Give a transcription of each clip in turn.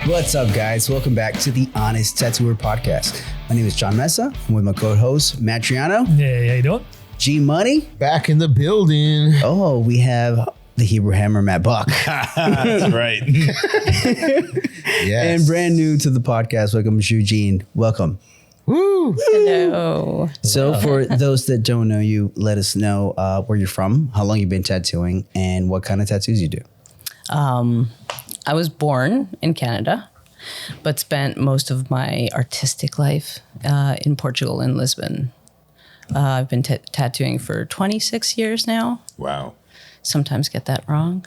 What's up, guys? Welcome back to the Honest Tattooer Podcast. My name is John Mesa. I'm with my co-host, Matt Triano. Hey, how you doing? G Money. Back in the building. Oh, we have the Hebrew Hammer, Matt Buck. That's right. Yes. And brand new to the podcast, welcome Xeujean. Welcome. Woo. Hello. So for those that don't know you, let us know where you're from, how long you've been tattooing, and what kind of tattoos you do. I was born in Canada, but spent most of my artistic life in Portugal, in Lisbon. I've been tattooing for 26 years now. Wow. Sometimes get that wrong.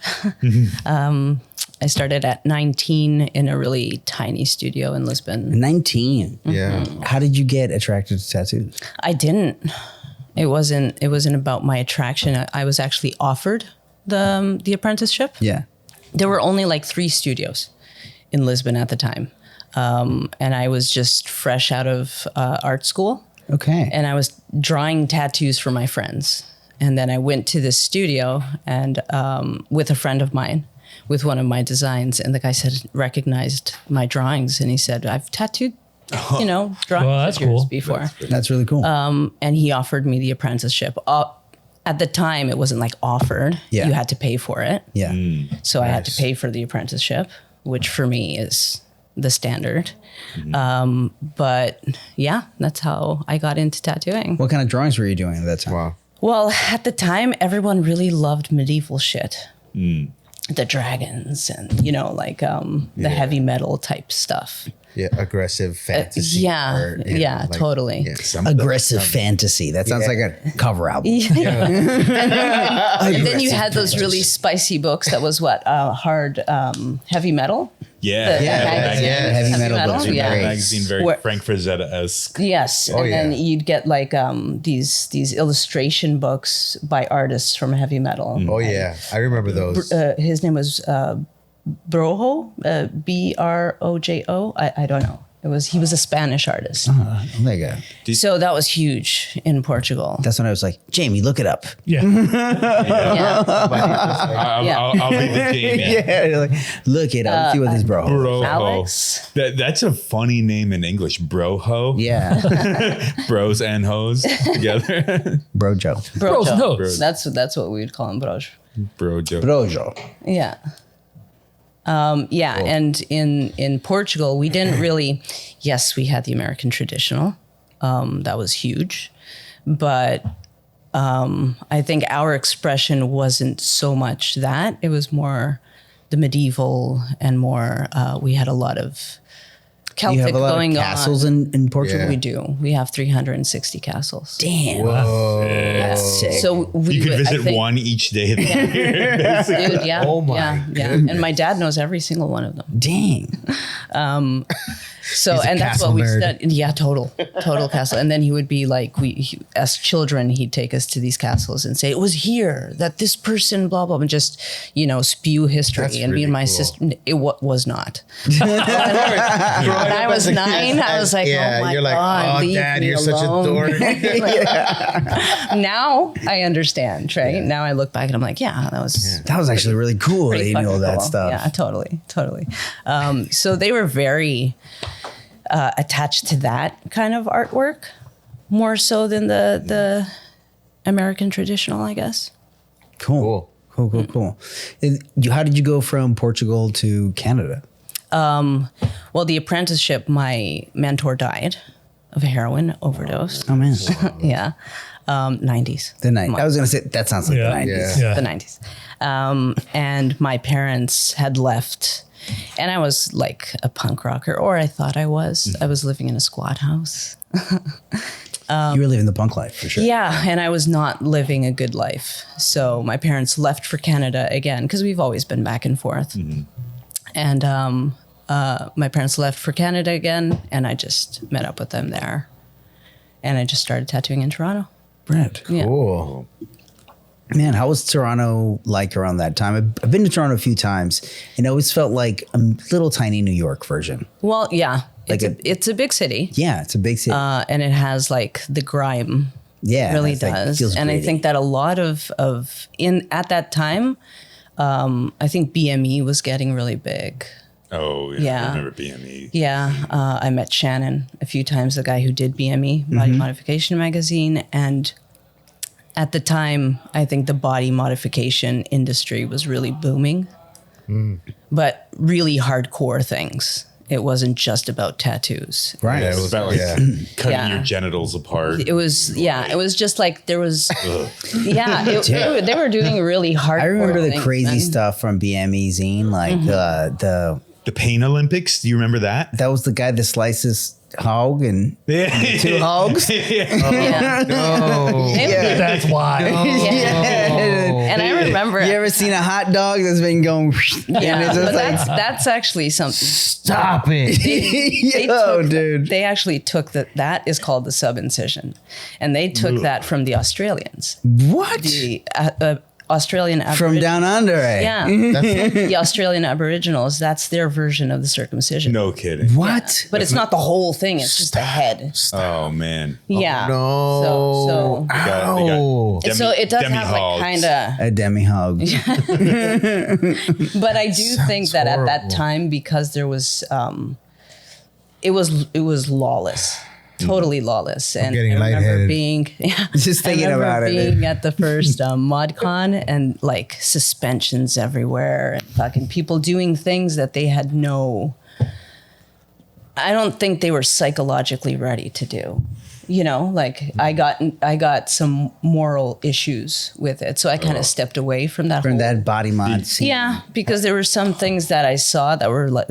I started at 19 in a really tiny studio in Lisbon. 19. Yeah. How did you get attracted to tattoos? I didn't. It wasn't about my attraction. I was actually offered the apprenticeship. Yeah. There were only like 3 studios in Lisbon at the time. And I was just fresh out of art school. Okay. And I was drawing tattoos for my friends. And then I went to this studio and with a friend of mine, with one of my designs. And the guy recognized my drawings. And he said, I've tattooed, drawings that's of yours cool. before. That's really cool. And he offered me the apprenticeship. At the time, it wasn't like offered. Yeah. You had to pay for it. Yeah. So I had to pay for the apprenticeship, which for me is the standard. But yeah, that's how I got into tattooing. What kind of drawings were you doing at that time? Wow. Well, at the time, everyone really loved medieval shit. The dragons and, the heavy metal type stuff. Yeah. Aggressive fantasy. yeah, totally. Yeah, Aggressive fantasy. That sounds like a cover album. And then you had those really spicy books. That was hard, heavy metal. Yeah. Heavy metal books are Yeah. great. Magazine, very Where- Frank Frazetta-esque. Yes, and yeah. then you'd get like these illustration books by artists from heavy metal. Oh, yeah. I remember those. His name was Brojo, Brojo. I don't know. He was a Spanish artist. There you go. So that was huge in Portugal. That's when I was like, Jamie, look it up. Yeah. Yeah. I'll be the Jamie. Yeah, you're like, look it up. See what this bro. Broho. Alex. That's a funny name in English. Broho. Yeah, Bros and hoes together. Brojo. Bros Brojo. knows. That's what we would call him, Brojo. Brojo. Brojo. Yeah. And in Portugal, we didn't really, yes, we had the American traditional. That was huge. But I think our expression wasn't so much that. It was more the medieval and more, we had a lot of Celtic You have a lot going of castles on. in Portugal? Yeah. We do. We have 360 castles. Damn. Whoa. That's sick. So we You could would- I visit think- one each day of the year. Dude, yeah. Oh my yeah. And my dad knows every single one of them. Dang. So, He's a and that's castle what we nerd. studied. Yeah, total castle. And then he would be like, as children, he'd take us to these castles and say, it was here that this person, blah, blah, and just, spew history. That's and me really and my cool. sister, it was not. When I was 9, I was like, Yeah, oh my you're like, God, oh, leave Dad, me you're such a alone. dork. Now I understand, right? Now I look back and I'm like, yeah, that was... That was actually really cool that pretty you knew all fucking that cool. stuff. Yeah, totally. So they were very attached to that kind of artwork, more so than the American traditional, I guess. Cool. Cool. How did you go from Portugal to Canada? Well, the apprenticeship, my mentor died of a heroin overdose. Oh, man. Yeah. 90s. The night. I was going to say, that sounds like Yeah. the 90s. Yeah. The 90s. And my parents had left. And I was like a punk rocker, or I thought I was. I was living in a squat house. You were living the punk life for sure. Yeah, and I was not living a good life. So my parents left for Canada again, because we've always been back and forth. And my parents left for Canada again, and I just met up with them there. And I just started tattooing in Toronto. Brad. Yeah. Cool. Man, how was Toronto like around that time? I've been to Toronto a few times, and it always felt like a little tiny New York version. Well, yeah, Like it's a big city. Yeah, it's a big city. And it has like the grime. Yeah, really it's like- does. feels And I gritty. think that a lot of at that time, I think BME was getting really big. Oh, yeah. Yeah. I remember BME. Yeah, I met Shannon a few times, the guy who did BME, Body Modification Magazine. And at the time, I think the body modification industry was really booming, but really hardcore things. It wasn't just about tattoos. Right. Yeah, It was about like cutting Yeah. your genitals apart. It was just like there was, they were doing really hardcore I remember the things, crazy man. stuff from BME zine, like The Pain Olympics. Do you remember that? that was the guy that slices hog and two hogs. Yeah. No. That's why. And I remember, You ever seen a hot dog that's been going? yeah, and it's but just like, that's actually something. Stop it. dude. They actually took that is called the sub-incision, and they took that from the Australians. What? The Australian From down under, eh? Yeah, the Australian Aboriginals. That's their version of the circumcision. No kidding. What? But it's not the whole thing. It's just the head. Oh, man. Yeah. No. They got Ow. So it does have like demi-hogs. kind of. A demi hog. But I do think that at that horrible. time, because there was, it was lawless. Totally lawless, and getting I remember lightheaded. being Just thinking about it, being at the first ModCon and like suspensions everywhere and fucking people doing things that they had no. I don't think they were psychologically ready to do. You know, like I got some moral issues with it, so I kind of stepped away from that. From whole, that body mod scene. yeah, because there were some things that I saw that were like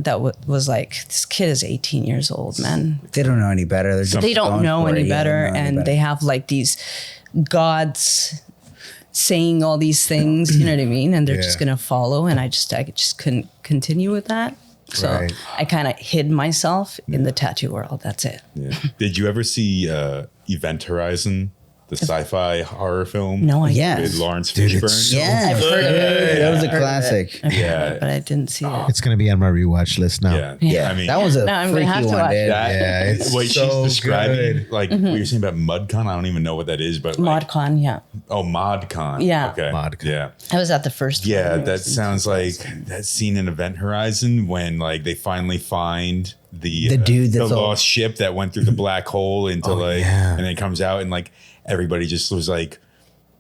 was like, this kid is 18 years old, man. They don't know any better. They're just They don't going know for it. any Yeah, better, they don't know any and better. they have like these gods saying all these things. You know what I mean? And they're just Yeah. gonna follow, and I just couldn't continue with that. So Right. I kind of hid myself in the tattoo world. That's it. Yeah. Did you ever see Event Horizon, the sci-fi horror film? No, I Yeah. With Lawrence Dude, it's Fishburne? so Yeah, I've heard of it. that was a I've heard of it. classic. I've heard of Yeah. it, but I didn't see it. It's going to be on my rewatch list now. Yeah. Yeah, I mean, that was a No, I'm gonna have freaky to one, watch dude. that, Yeah, it's what so she's describing, good. like what you're saying about MudCon, I don't even know what that is, but like, ModCon, yeah. oh, ModCon. Yeah. Okay. ModCon. Yeah. I was at the first Yeah, one. that sounds like that scene in Event Horizon when like they finally find the dude the that's all- lost ship that went through the black hole into and then it comes out and like everybody just was like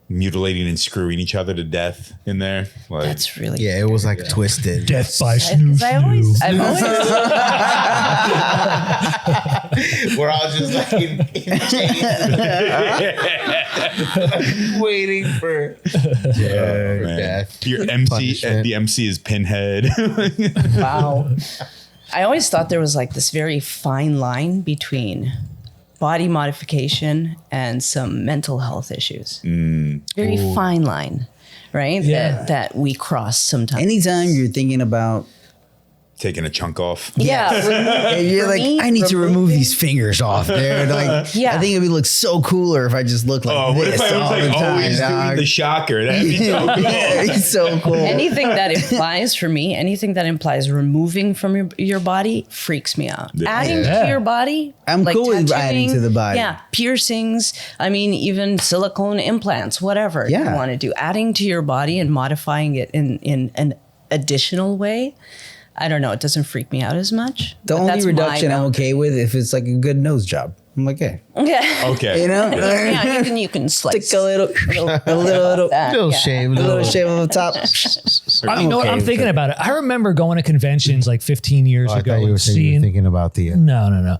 mutilating and screwing each other to death in there. Like That's really Yeah, it was like twisted. Death by snoo I've always We're all just like in chains, waiting for man. death. Your MC, Punishment. the MC is Pinhead. wow. I always thought there was like this very fine line between body modification and some mental health issues. Very fine line, right? Yeah. That we cross sometimes. Anytime you're thinking about, Taking a chunk off. yeah. and you're like, I need to remove these fingers off, dude. Like, Yeah. I think it would look so cooler if I just looked like Oh, what this if I was all like the time, always doing dog. the shocker? That'd be so cool. It's so cool. Anything that implies for me, anything that implies removing from your body freaks me out. Yeah. Adding Yeah. to your body, I'm cool with adding to the body. Yeah, piercings. I mean, even silicone implants, whatever Yeah. you want to do. Adding to your body and modifying it in an additional way. I don't know. It doesn't freak me out as much. The but only that's reduction my I'm okay with if it's like a good nose job. I'm like, hey, Yeah. Okay. you know, Yeah, you can slice stick a little that, Little yeah. shave, a little little shave on the top. You know what? okay I'm with thinking it. about it. I remember going to conventions like 15 years I ago thought you were and saying you were seeing. thinking about the. No.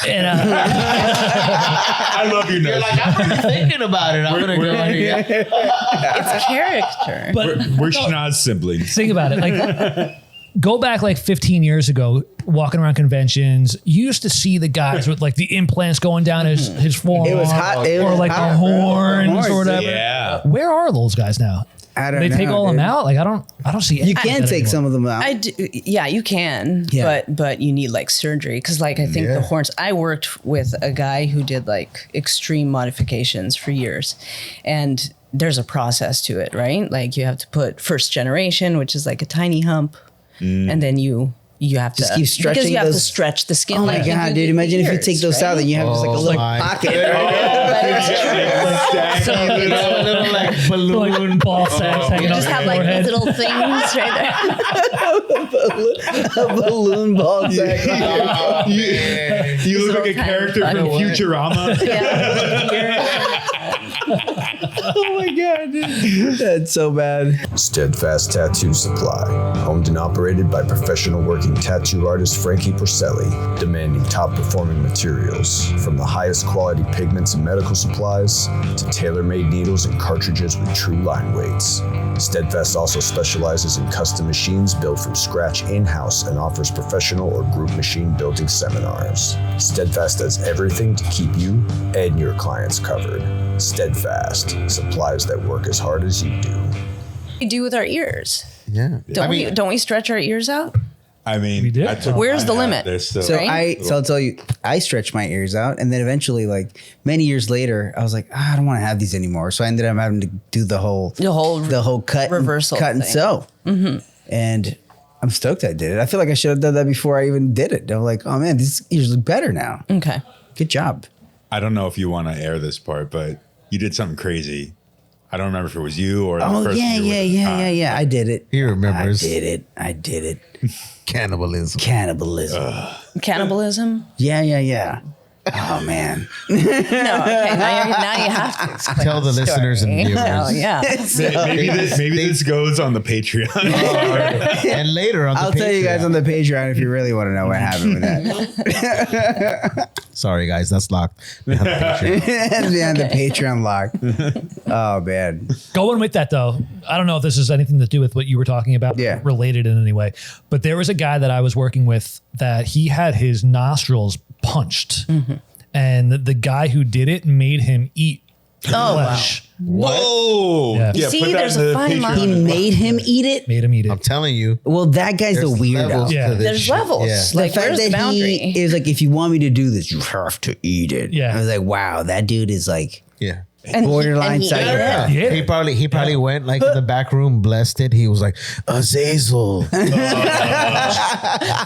And I love your nose. I'm really thinking about it. I'm gonna go here. It's character. but We're schnoz siblings. think about it. Like, go back like 15 years ago, walking around conventions. You used to see the guys with like the implants going down his forearm, It was hot. It or was like hot, the bro. horns Horns, or whatever. Yeah. Where are those guys now? I don't They know. take all them dude. out. Like I don't see. You can take some of them out. I do, yeah, you can, Yeah. but you need like surgery because like I think Yeah. the horns. I worked with a guy who did like extreme modifications for years, and there's a process to it, right? Like you have to put first generation, which is like a tiny hump, and then you you have Just to keep stretching because you have to those- stretch the skin. Oh my like you god, do dude! the Imagine if you ears, take those right? out, then you have just like a little my pocket. You know, a little like balloon. Like ball sacks hanging You off just your have like forehead. these little things right there. A balloon ball sack. Oh, man. You look little like a tiny character fucking from way. Futurama. Oh my god, dude. That's so bad. Steadfast Tattoo Supply, owned and operated by professional working tattoo artist Frankie Porcelli, demanding top performing materials, from the highest quality pigments and medical supplies to tailor-made needles and cartridges with true line weights. Steadfast also specializes in custom machines built from scratch in-house and offers professional or group machine building seminars. Steadfast does everything to keep you and your clients covered. Steadfast, supplies that work as hard as you do. We do with our ears. Yeah. Don't we stretch our ears out? I mean, We did. I took Where's mine the out. limit? They're still, So Right? I'll tell you, I stretched my ears out, and then eventually, like many years later, I was like, I don't want to have these anymore. So I ended up having to do the whole cut, reversal cut and thing. sew. And I'm stoked I did it. I feel like I should have done that before I even did it. I'm like, oh man, these ears look better now. Okay. Good job. I don't know if you want to air this part, but you did something crazy. I don't remember if it was you or the Oh person yeah, you were yeah, with at the yeah, time. yeah, yeah. I did it. He remembers. I did it. Cannibalism. Cannibalism. Cannibalism? Yeah, yeah, yeah. Oh man. No. Okay. Now you have to explain Tell the listeners and viewers. Oh yeah. Maybe this goes on the Patreon. And later on the I'll tell you guys Patreon. on the Patreon if you really want to know what happened with that. Sorry, guys, that's locked. Behind the Patreon. Behind the Patreon lock. Oh man. Going with that though, I don't know if this has anything to do with what you were talking about, Yeah. related in any way. But there was a guy that I was working with that he had his nostrils punched, and the guy who did it made him eat flesh. Whoa! Yeah. See, put that there's in a the fine Patreon. line. He made him eat it. Made him eat it. I'm telling you. Well, that guy's There's a weirdo. levels Yeah. to this There's shit. levels. Yeah. The Like, fact where's the that boundary? he is like, if you want me to do this, you have to eat it. Yeah. I was like, wow, that dude is like Yeah. borderline he ate psychopath. it. Yeah. He probably went like in the back room, blessed it. He was like, Azazel.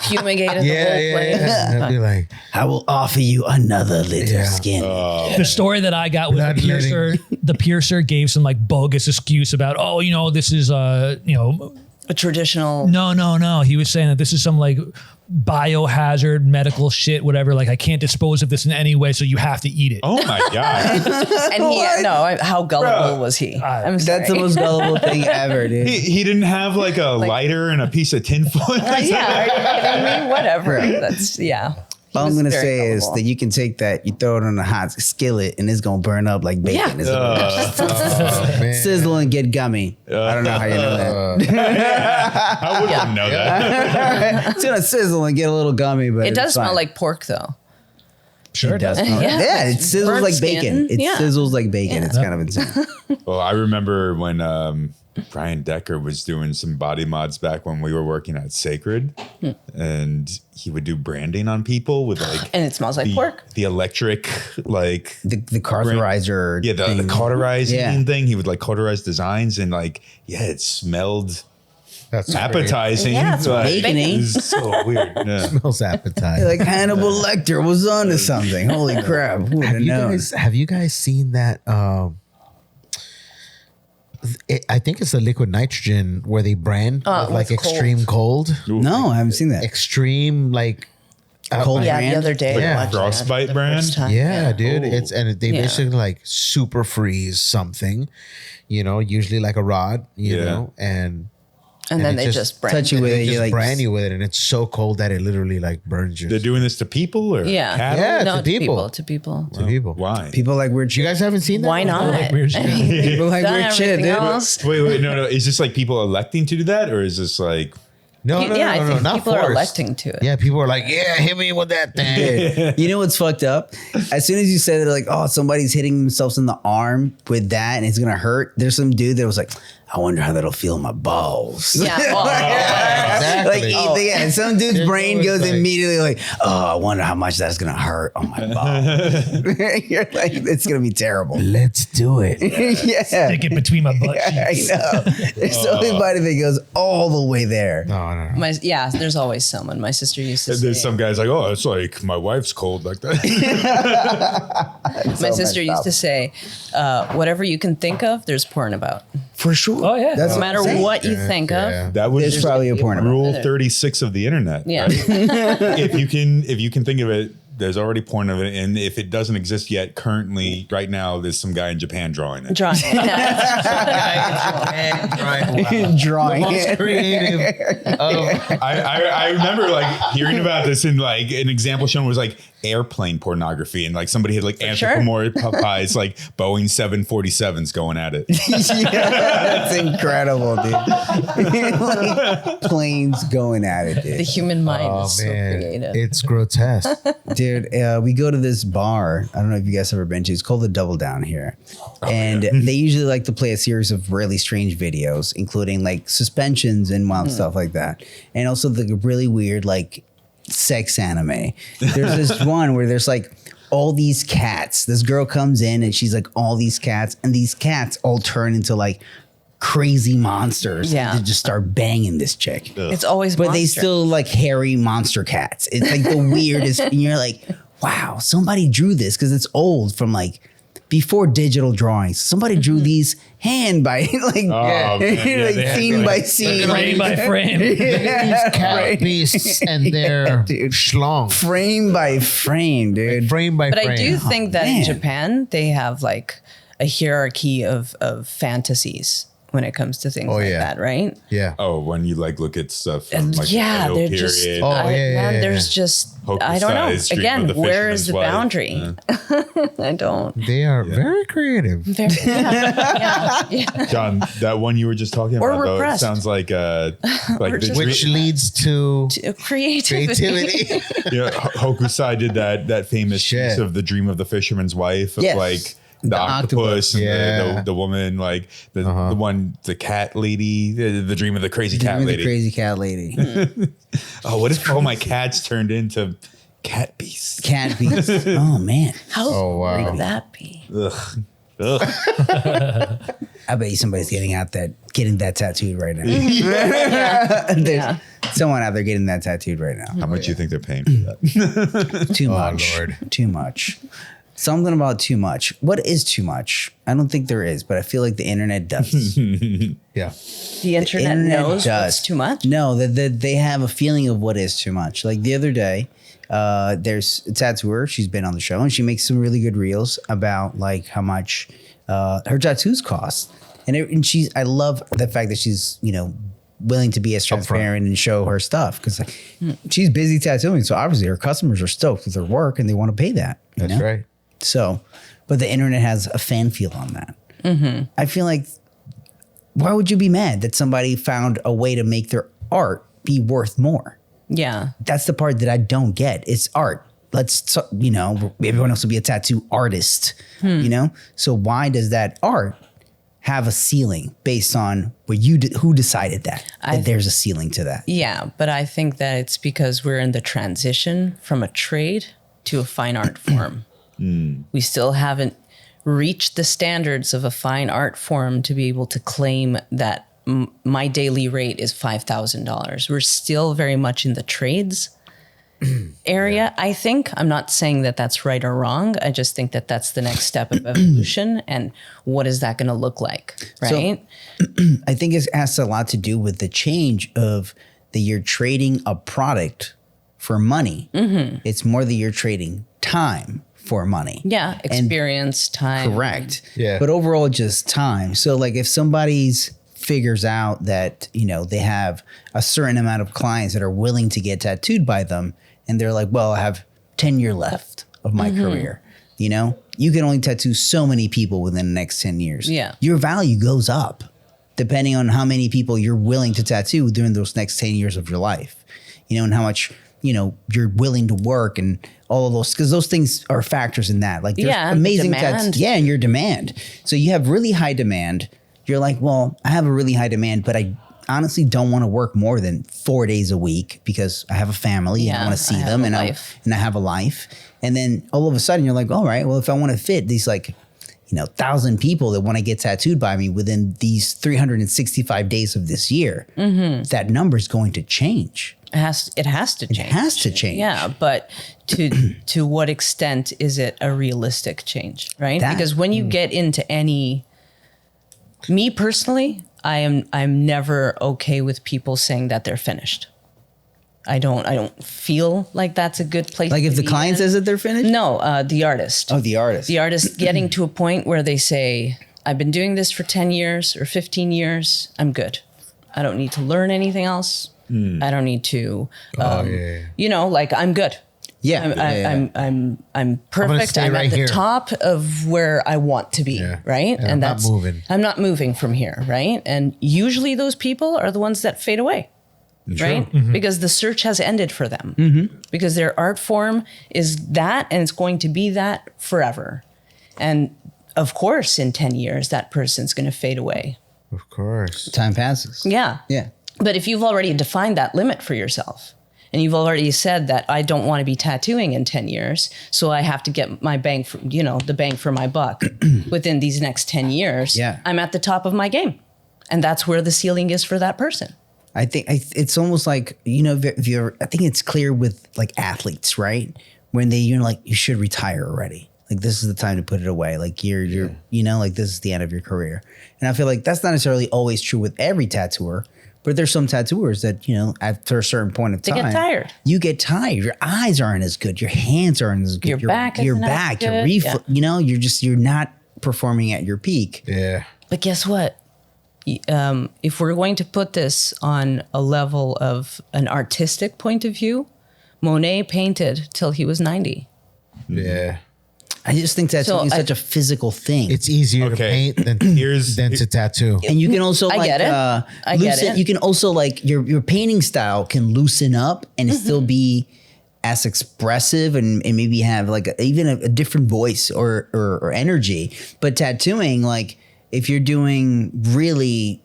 Fumigated Yeah, the whole yeah, place. yeah. And I'd be like, I will offer you another little Yeah. skin. The story that I got was the Bloodletting. piercer. The piercer gave some like bogus excuse about, oh, this is A traditional. no. He was saying that this is some like biohazard medical shit, whatever. Like I can't dispose of this in any way, so you have to eat it. Oh my god! And how gullible Bro. was he? I'm sorry. That's the most gullible thing ever, dude. He didn't have like a lighter and a piece of tinfoil. Yeah, are you kidding me? Whatever. That's yeah. All I'm was gonna very say is gullible. that you can take that, you throw it on a hot skillet, and it's gonna burn up like bacon. Yeah. It's gonna man. sizzle and get gummy. I don't know how you know that. I wouldn't know that. It's gonna sizzle and get a little gummy, but It does it's smell fine. like pork though. Sure It does. Yeah. Yeah, it sizzles Burnt like skin. bacon. It Yeah. sizzles like bacon. It's kind of insane. Well, I remember when Brian Decker was doing some body mods back when we were working at Sacred, and he would do branding on people with like And it smells like pork. the electric like The cauterizer. yeah the thing. cauterizing Yeah. thing. He would like cauterize designs and like it smelled That's appetizing. Yeah, it's but bacon, it eh? was so weird. Yeah. smells appetizing. Like Hannibal Lecter was onto something. Holy crap! Who would have known? Have you guys seen that? I think it's the liquid nitrogen where they brand with like it's cold. extreme cold. No, I haven't seen that. Extreme like Cold Yeah, brand? the other day. I Yeah. watched that Frostbite for the brand? first time. yeah, dude. Ooh. They Yeah. basically like super freeze something, usually like a rod, you Yeah. know, and And then it they just just brand touch you it. with they it. just You like brand you with it, and it's so cold that it literally like burns you. They're doing this to people or Yeah. cattle? Yeah, No, to people. To people. to people. Why? people like weird You shit. guys haven't seen that? Why not? Like weird shit. People like Done weird shit, everything dude. else. Wait, no. Is this like people electing to do that, or is this like? No, I think not people are forced. electing to it. Yeah, people are like, yeah, hit me with that thing. Dude, you know what's fucked up? As soon as you said it, like, oh, somebody's hitting themselves in the arm with that and it's gonna hurt. There's some dude that was like, I wonder how that'll feel in my balls. Yeah. Well, Exactly. Like, yeah, some dude's It's brain always goes like- immediately like, oh, I wonder how much that's gonna hurt on my balls. You're like, it's gonna be terrible. Let's do it. Yeah. Stick it between my butt I cheeks. know. There's only part of it goes all the way there. No, no. There's always someone. My sister used to And say. there's some guys like, oh, it's like my wife's cold like that. My sister used to say, whatever you can think of, there's porn about. For sure. Oh, yeah. That's No matter what you think of. That was There's probably a porn about rule 36 of the internet. Yeah. Right? if you can think of it, there's already porn of it, and if it doesn't exist yet, currently, right now, there's some guy in Japan drawing it. Drawing. Drawing Most it. creative. I remember like hearing about this, and like an example shown was like airplane pornography, and like somebody had like sure. anthropomorphized like Boeing 747s going at it. Yeah, that's incredible, dude. Like, planes going at it, The dude. human mind Oh is so man, creative. it's grotesque. Dude, we go to this bar. I don't know if you guys ever been to. It's called the Double Down here, and they usually like to play a series of really strange videos, including like suspensions and wild stuff like that, and also the really weird like sex anime. There's this one where there's like all these cats. This girl comes in and she's like all these cats, and these cats all turn into like crazy monsters. Yeah. They just start banging this chick. It's always But they monster. still like hairy monster cats. It's like the weirdest. And you're like, wow, somebody drew this because it's old from like before digital drawings. Somebody drew these hand by like, man. Yeah, like they had scene to, by like, scene. Frame by frame. Yeah, Cat right. beasts and their dude. schlong. Frame by frame, dude. Frame by But frame. I do think that in man. Japan, they have like a hierarchy of fantasies when it comes to things like yeah. that, right? Yeah. Oh, when you like look at stuff from And like yeah, the they're Edo just, period. Oh, yeah. there's just, I don't know. Hokusai's Dream of Again, the where is the Fisherman's Wife. boundary? I don't. They are very creative. Yeah. John, that one you were just talking Or about, though, it repressed. sounds like Or just- Which leads to Creativity. creativity. Hokusai did that famous Shit. piece of the Dream of the Fisherman's Wife of Yes. like the The octopus and Yeah. the woman, like the one, the cat lady, the Dream of the crazy cat Dream of the lady. crazy cat lady. Oh, what if all my cats turned into cat beasts? Cat beast. Oh man. How Oh, wow. would that be? Ugh. I bet you somebody's getting that tattooed right now. There's Yeah. someone out there getting that tattooed right now. How much do you think they're paying for that? Too much. Lord. Too much. Something about too much. What is too much? I don't think there is, but I feel like the internet does. Yeah. The internet knows what's too much. No, that they have a feeling of what is too much. Like the other day, there's a tattooer. She's been on the show, and she makes some really good reels about like how much her tattoos cost. And she's, I love the fact that she's, willing to be as transparent and show her stuff because she's busy tattooing. So obviously her customers are stoked with her work and they want to pay that. you That's know? right. So, but the internet has a fan feel on that. I feel like, why would you be mad that somebody found a way to make their art be worth more? Yeah. That's the part that I don't get. It's art. Everyone else will be a tattoo artist, So why does that art have a ceiling based on who decided that there's a ceiling to that? Yeah, but I think that it's because we're in the transition from a trade to a fine art form. We still haven't reached the standards of a fine art form to be able to claim that my daily rate is $5,000. We're still very much in the trades area, I think. I'm not saying that that's right or wrong. I just think that that's the next step of evolution. And what is that going to look like, right? I think it has a lot to do with the change of that you're trading a product for money. It's more that you're trading time for money. Yeah, experience, time. Correct. Yeah. But overall, just time. So like if somebody's figures out that, they have a certain amount of clients that are willing to get tattooed by them, and they're like, well, I have 10 years left of my career. You can only tattoo so many people within the next 10 years. Yeah. Your value goes up depending on how many people you're willing to tattoo during those next 10 years of your life, and how much, you're willing to work and all of those, because those things are factors in that. Like there's amazing demand. and your demand. So you have really high demand. You're like, well, I have a really high demand, but I honestly don't want to work more than 4 days a week because I have a family and I want to see them and I have a life. And then all of a sudden you're like, all right, well, if I want to fit these like, 1,000 people that want to get tattooed by me within these 365 days of this year, that number is going to change. It has to change. It has to change. Yeah, but to what extent is it a realistic change, right? Because when you get into me personally, I'm never okay with people saying that they're finished. I don't feel like that's a good place. Like if the client says that they're finished? No, the artist. Oh, the artist. The artist getting to a point where they say, I've been doing this for 10 years or 15 years. I'm good. I don't need to learn anything else. I don't need to, like I'm good. Yeah. I'm perfect. stay I'm right at the here. top of where I want to be, Yeah. right? And I'm not moving. I'm not moving from here, right? And usually those people are the ones that fade away. Right? Because the search has ended for them. Because their art form is that, and it's going to be that forever. And of course, in 10 years, that person's going to fade away. Of course. Time passes. Yeah. Yeah. But if you've already defined that limit for yourself, and you've already said that I don't want to be tattooing in 10 years, so I have to get my bang for, the bang for my buck within these next 10 years, I'm at the top of my game. And that's where the ceiling is for that person. I think it's almost like, if you're, I think it's clear with like athletes, right? When like, you should retire already. Like, this is the time to put it away. Like you're like, this is the end of your career. And I feel like that's not necessarily always true with every tattooer, but there's some tattooers that, after a certain point of time, they get tired. You get tired. Your eyes aren't as good. Your hands aren't as good. Your back isn't as good. Your you're not performing at your peak. Yeah. But guess what? If we're going to put this on a level of an artistic point of view, Monet painted till he was 90. Yeah. I just think tattooing is such a physical thing. It's easier to paint than to tattoo. And you can also I get it. I get it. You can also like your painting style can loosen up and still be as expressive and maybe have like even a different voice or energy. But tattooing, like if you're doing really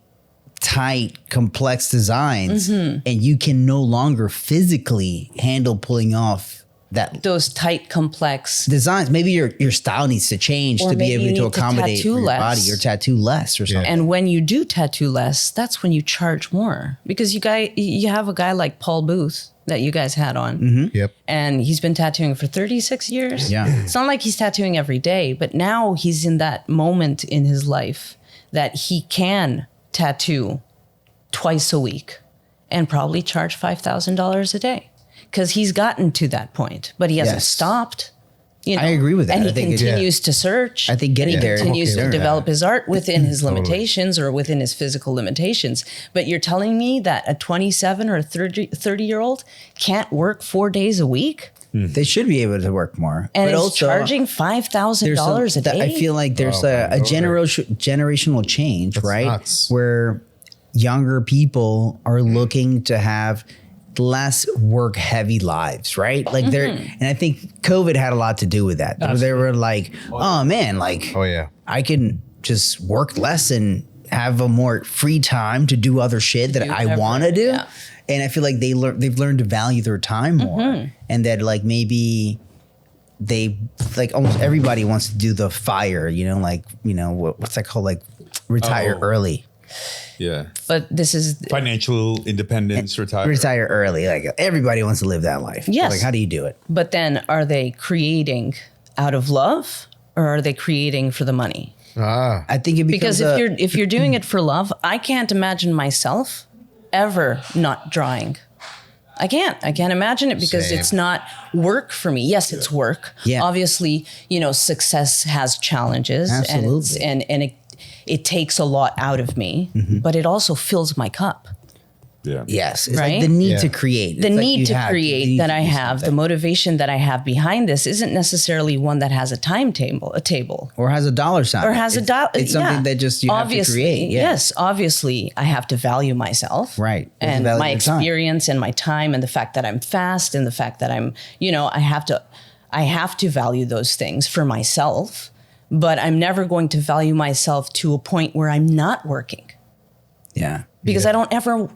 tight, complex designs and you can no longer physically handle pulling off those tight, complex designs, maybe your style needs to change to be able to accommodate your body or tattoo less or something. And when you do tattoo less, that's when you charge more, because you have a guy like Paul Booth that you guys had on. Yep. And he's been tattooing for 36 years. Yeah. It's not like he's tattooing every day, but now he's in that moment in his life that he can tattoo twice a week and probably charge $5,000 a day. Because he's gotten to that point, but he hasn't stopped. I agree with that. And he I think continues to search. I think getting there continues to develop his art within his limitations or within his physical limitations. But you're telling me that a 27 or a 30-year-old can't work 4 days a week? They should be able to work more. And but is also, charging $5,000 a day? I feel like there's a generational change, right? Nuts. Where younger people are looking to have less work heavy lives, right? Like and I think COVID had a lot to do with that. They were like, oh man, like, I can just work less and have a more free time to do other shit that I want to do. Yeah. And I feel like they've learned to value their time more, and that like maybe they like almost everybody wants to do the FIRE, what's that called? Like retire early. Yeah. But this is financial independence, retire early. Like everybody wants to live that life. Yes. Like, how do you do it? But then are they creating out of love or are they creating for the money? I think it becomes because if you're doing it for love, I can't imagine myself ever not drawing. I can't imagine it because it's not work for me. Yes, it's work. Yeah. Obviously, success has challenges. Absolutely. And it takes a lot out of me, but it also fills my cup. Yeah. Yes. It's right? like the need to create. The need to create that I have, the motivation that I have behind this isn't necessarily one that has a table. Or has a dollar sign. Or has a dollar. It's something that just you have to create. Yeah. Yes, obviously I have to value myself. Right. And my experience and my time and the fact that I'm fast and the fact that I'm, I have to value those things for myself, but I'm never going to value myself to a point where I'm not working. Yeah. Because I don't ever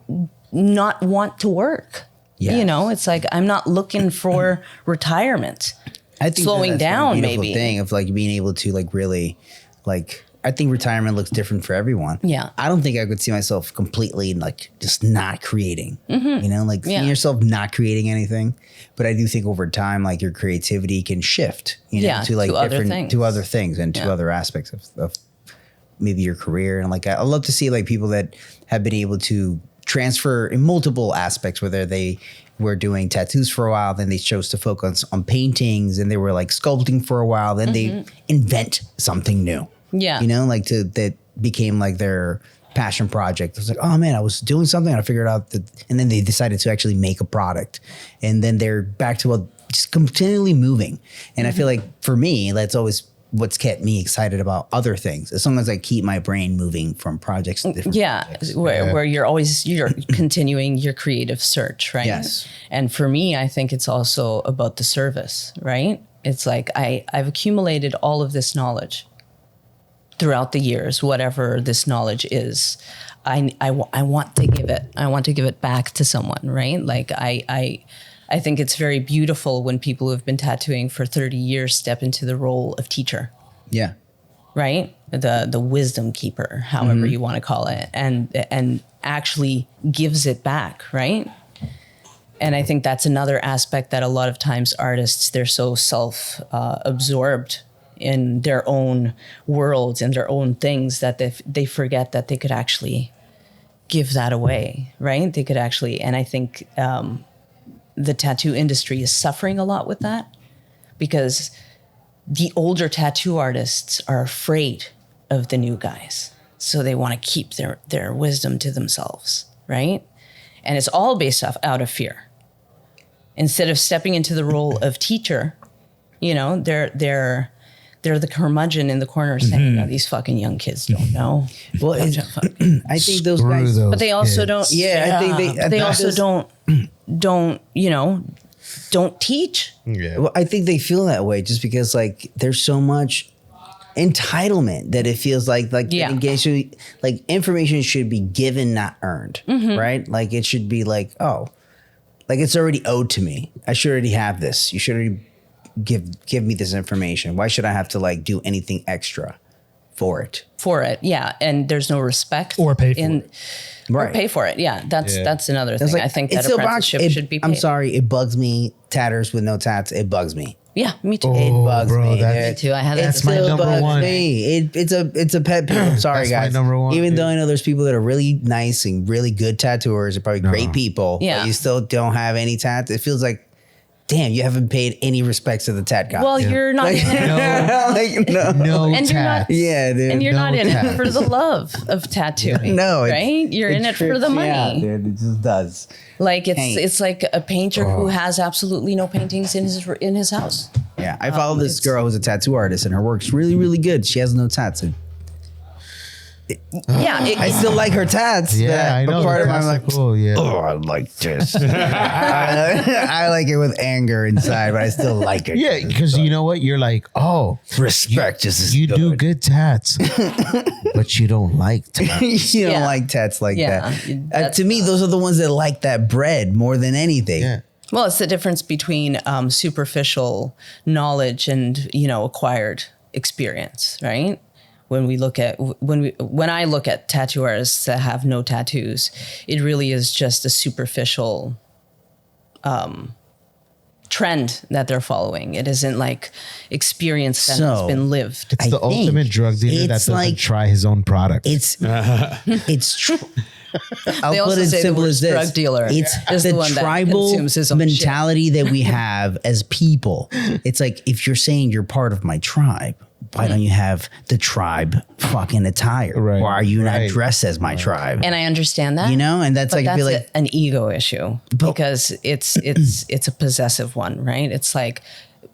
not want to work. Yeah. It's like I'm not looking for retirement. I think slowing that's down, a beautiful maybe thing of like being able to like really like I think retirement looks different for everyone. Yeah. I don't think I could see myself completely like just not creating, you know, like seeing yourself not creating anything. But I do think over time, like your creativity can shift, you know, to like other different, things. to other things and to other aspects of maybe your career. And like, I love to see like people that have been able to transfer in multiple aspects, whether they were doing tattoos for a while, then they chose to focus on paintings, and they were like sculpting for a while, then they invent something new. Yeah. You know, like that became like their passion project. It was like, oh man, I was doing something, and I figured out that, and then they decided to actually make a product, and then they're back to just continually moving. And I feel like for me, that's always what's kept me excited about other things, as long as I keep my brain moving from projects to different projects. Where you're continuing your creative search, right? Yes. And for me, I think it's also about the service, right? It's like I've accumulated all of this knowledge throughout the years, whatever this knowledge is. I want to give it. I want to give it back to someone, right? Like I think it's very beautiful when people who have been tattooing for 30 years step into the role of teacher. Yeah. Right? The wisdom keeper, however you want to call it, and actually gives it back, right? And I think that's another aspect that a lot of times artists, they're so absorbed in their own worlds and their own things that they forget that they could actually give that away, right? They could actually, and I think the tattoo industry is suffering a lot with that, because the older tattoo artists are afraid of the new guys. So they want to keep their wisdom to themselves, right? And it's all based out of fear. Instead of stepping into the role of teacher, you know, they're the curmudgeon in the corner saying, "No, these fucking young kids don't know." Well, I think those guys, but they also don't. Yeah, I think they also don't teach. Yeah. Well, I think they feel that way just because like there's so much entitlement that it feels like engagement, like information should be given, not earned, right? Like it should be like, oh, like it's already owed to me. I should already have this. You should already give me this information. Why should I have to like do anything extra for it? Yeah, and there's no respect Or pay for it. Or pay for it. Yeah, that's another thing. Like, I think that it's still apprenticeship should be paid. I'm sorry, it bugs me. Tatters with no tats, it bugs me. Yeah, me too. It bugs bro, me. that's- Me too. I had That's that. my number bugs one. me. It's a pet peeve. I'm sorry, That's my guys. number one, Even dude. though I know there's people that are really nice and really good tattooers, are probably great people. Yeah. But you still don't have any tats. It feels like, damn, you haven't paid any respects to the tat guy. Well, you're not. like, no. No And you're not- tats. Yeah, dude. And you're No not in tats. it for the love of tattooing. No, right? You're in it for the money. Yeah, dude, it just does. Like Paint. it's like a painter who has absolutely no paintings in his house. Yeah, I follow this girl who's a tattoo artist, and her work's really, really good. She has no tats. And Yeah, I still like her tats. Yeah, I know. But part of me, That's I'm like, cool. Yeah. oh, I like this. I like it with anger inside, but I still like it. Yeah, because you know what? You're like, oh, Respect is you do good tats, but you don't like tats. You don't Yeah. like tats like Yeah, that. that's To me, those are the ones that like that bread more than anything. Yeah. well, it's the difference between superficial knowledge and acquired experience, right? When I look at tattoo artists that have no tattoos, it really is just a superficial trend that they're following. It isn't like experience that has So- been lived. It's I the think ultimate drug dealer that it's doesn't like- try his own product. It's true. I'll They put also it say the simple word as this: drug dealer it's is the the one that tribal consumes his own mentality that we have as people. It's like, if you're saying you're part of my tribe, why don't you have the tribe fucking attire? Right, Or are you not right. dressed as my tribe? And I understand that, And that's but like, I feel like an ego issue because it's a possessive one, right? It's like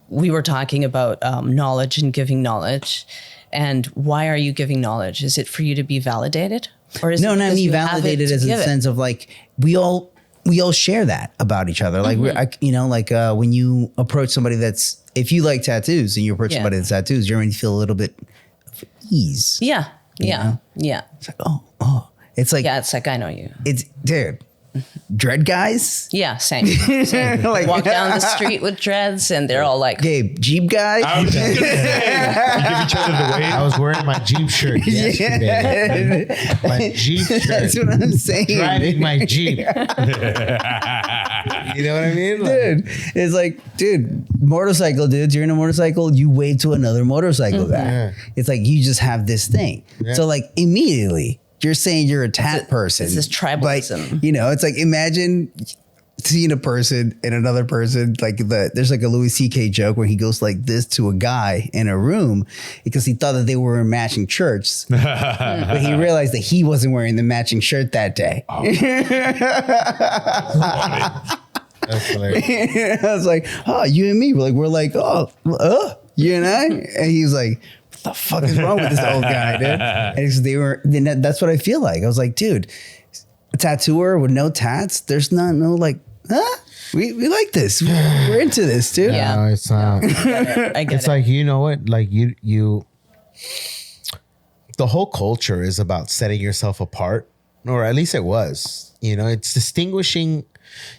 we were talking about knowledge and giving knowledge, and why are you giving knowledge? Is it for you to be validated, or is no, it not because me you have it validated to as a give it? sense of like we all share that about each other. Like when you approach somebody if you like tattoos and you approach Yeah. somebody that's tattoos, you're going to feel a little bit of ease. Yeah, yeah, know? yeah, It's like, oh, it's like yeah. It's like I know you. it's dude. dread guys. Yeah, same. Like- Walk down the street with dreads, and they're all like, Okay, Jeep guys. I was just gonna say, you give each other the wave. I was wearing my Jeep shirt yesterday. My Jeep shirt. That's what I'm saying. Driving my Jeep. You know what I mean? Like, Dude, it's like, dude, motorcycle dudes, you're in a motorcycle, you wave to another motorcycle guy. Yeah. It's like you just have this thing. Yeah. So like immediately you're saying you're a tat person. it's this tribalism. But, you know, it's like imagine seeing a person and another person, like there's like a Louis C.K. joke where he goes like this to a guy in a room because he thought that they were in matching shirts. But he realized that he wasn't wearing the matching shirt that day. that's hilarious. I was like, oh, you and me. We're like, you and I? And he was like, what the fuck is wrong with this old guy, dude? And that's what I feel like. I was like, dude, a tattooer with no tats, there's no like, huh? We like this. We're into this, dude. Yeah. No, it's not. I get It's it. like, you know what? Like you the whole culture is about setting yourself apart, or at least it was. You know, it's distinguishing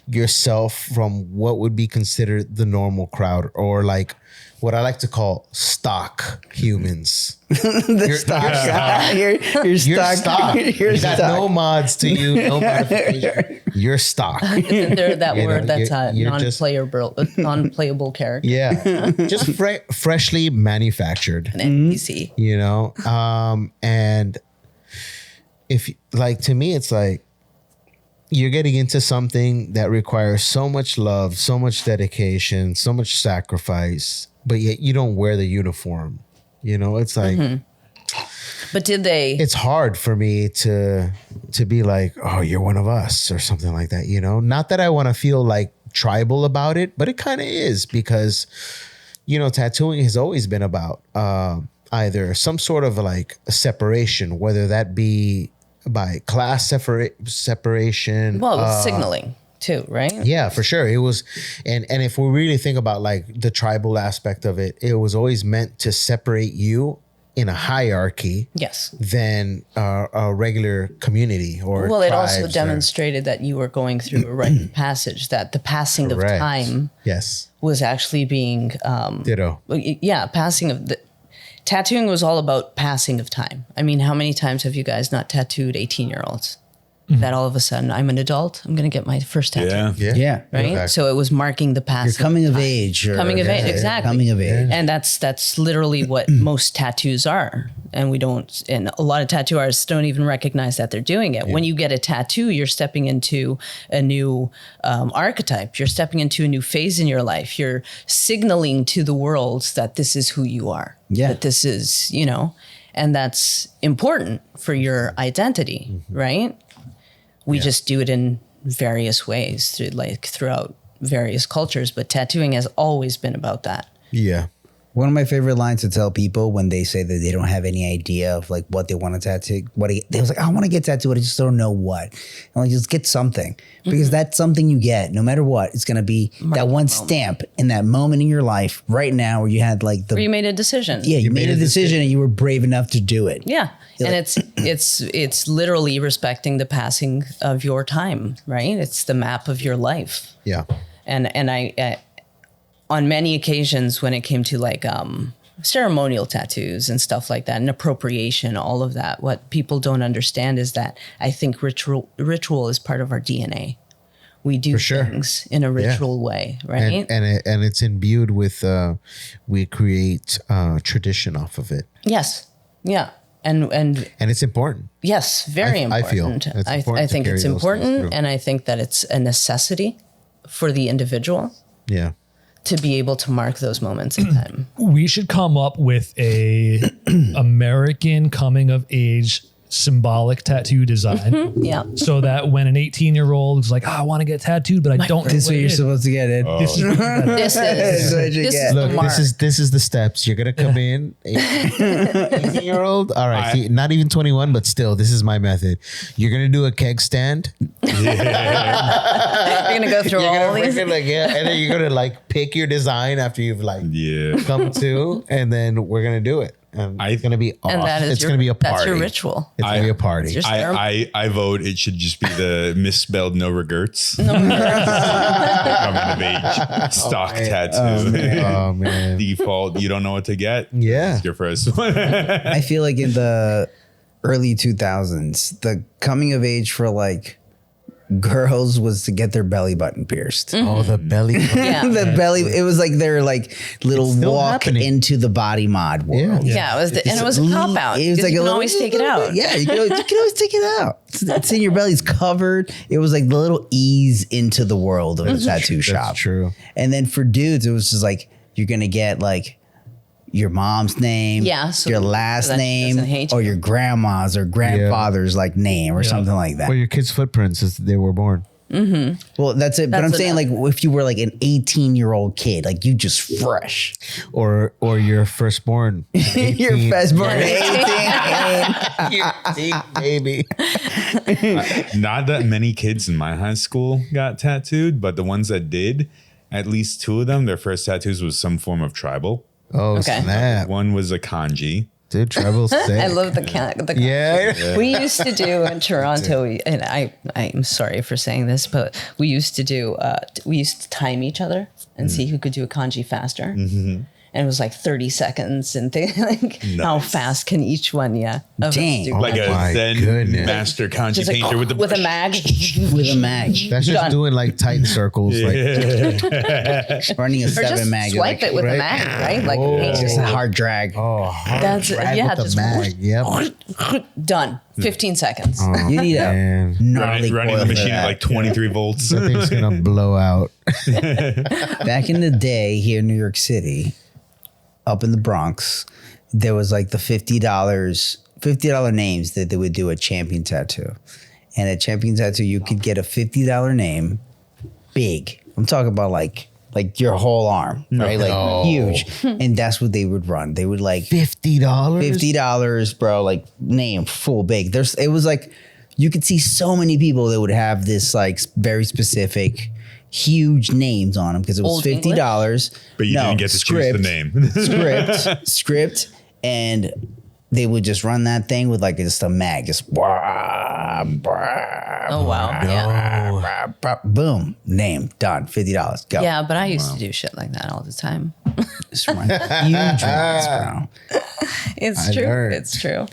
yourself from what would be considered the normal crowd, or like what I like to call stock humans. The stock guy. You're You're stock. stock. You're You got stock. no mods to you, no modification. You're stock. Isn't there that You know, word that's you're just- non-playable character, Yeah. Just freshly manufactured. an NPC. You know, and if like, to me, it's like you're getting into something that requires so much love, so much dedication, so much sacrifice, but yet you don't wear the uniform. You know, it's like But did they? it's hard for me to be like, oh, you're one of us or something like that. You know, not that I want to feel like tribal about it, but it kind of is, because, you know, tattooing has always been about either some sort of like a separation, whether that be by class separation. Well, it was signaling too, right? Yeah, for sure. It was, and if we really think about like the tribal aspect of it, it was always meant to separate you in a hierarchy Yes. than a regular community or Well, it also tribes or- demonstrated that you were going through a rite of passage, that the passing Correct. of time Yes, was actually being, ditto. passing of the. Tattooing was all about passing of time. I mean, how many times have you guys not tattooed 18-year-olds? That all of a sudden, I'm an adult, I'm going to get my first tattoo. Yeah. Yeah, Yeah. Right. Exactly. So it was marking the You're passing. coming of age. Coming of age, exactly. Coming of age. And that's literally what most tattoos are. And we don't, and a lot of tattoo artists don't even recognize that they're doing it. When you get a tattoo, you're stepping into a new archetype. You're stepping into a new phase in your life. You're signaling to the world that this is who you are. Yeah. That this is, you know, and that's important for your identity, right? We just do it in various ways throughout various cultures, but tattooing has always been about that. Yeah. One of my favorite lines to tell people when they say that they don't have any idea of like what they want to tattoo, they was like, I want to get tattooed, I just don't know what. I'm like, just get something, because that's something you get no matter what. It's going to be that one stamp in that moment in your life right now where you had like Where you made a decision. yeah, you made a decision and you were brave enough to do it. Yeah. And it's literally respecting the passing of your time, right? It's the map of your life. Yeah. And I on many occasions when it came to like ceremonial tattoos and stuff like that and appropriation, all of that, what people don't understand is that I think ritual is part of our DNA. We do sure. things in a ritual way, right? And it's imbued with we create tradition off of it, Yes. Yeah. And and it's important. yes, very I feel important. it's important I to think carry it's those things important, through. and I think that it's a necessity for the individual Yeah. to be able to mark those moments in time. We should come up with a American coming of age symbolic tattoo design. Yeah. So that when an 18-year-old is like, I want to get tattooed, but I don't know This is what what it you're is." supposed to get in. This is This what is you this get. is the Look, mark. this is the steps. You're gonna come in, 18-year-old. All right, see, not even 21, but still, this is my method. You're gonna do a keg stand. You're gonna go through You're all gonna these. freaking like and then you're gonna like pick your design after you've like Yeah. come to, and then we're gonna do it. and I- it's gonna be off. And that is it's gonna be a party. That's your ritual. It's gonna be a party. It's your I vote it should just be the misspelled no regrets. Coming of age stock tattoo. Oh man. Default, you don't know what to get. Yeah. This is your first one. I feel like in the early 2000s, the coming of age for like girls was to get their belly button pierced. Oh, the belly. Yeah. The belly, it was like their like little It's still walk happening. into the body mod world. Yeah, it was and it was a cop out. It was like you a can little, always take it out. Yeah, you can always take it out. It's in your belly. It's covered. It was like the little ease into the world of a tattoo shop. That's true. And then for dudes, it was just like you're gonna get like your mom's name, Yeah, so your last that she name, doesn't hate or you. your grandma's or grandfather's like name or something like that. Well, your kids' footprints as they were born. Well, that's it. But I'm That's saying like if you were like an 18-year-old kid, like you just fresh. Or your firstborn. Your firstborn 18. Baby. Not that many kids in my high school got tattooed, but the ones that did, at least 2 of them, their first tattoos was some form of tribal. Oh, Okay. snap. One was a kanji. Dude, tribal's sick. I love the Yeah. We used to do in Toronto, and I'm sorry for saying this, but we used to do we used to time each other and see who could do a kanji faster. And it was like 30 seconds and like how fast can each one, of us Dang. do Oh Like my a Zen goodness. master kanji just like painter with the with a brush. mag. With a mag. That's just Done. doing like tight circles. Like, Running a Or 7 just mag. swipe it with a mag, right? Like paint Just it. a hard drag. oh, hard That's drag yeah, with the just mag. Yep. done. 15 seconds. You need a Man, gnarly running coil the for machine that. at like 23 volts. that thing's gonna blow out. Back in the day here in New York City, up in the Bronx, there was like the $50 names that they would do a champion tattoo. And at champion tattoo, you could get a $50 name, big. I'm talking about like your whole arm, right? Like huge. And that's what they would run. They would like $50? $50, bro, like name full big. It was like you could see so many people that would have this like very specific huge names on them because it was Old $50. But you didn't get to choose the name. script, and they would just run that thing with like just a mag, just wah, wah, Oh wow. Yeah. boom, name done, $50, go. Yeah, but I used to do shit like that all the time. Just run huge ones, bro. It's I true. learned. It's true.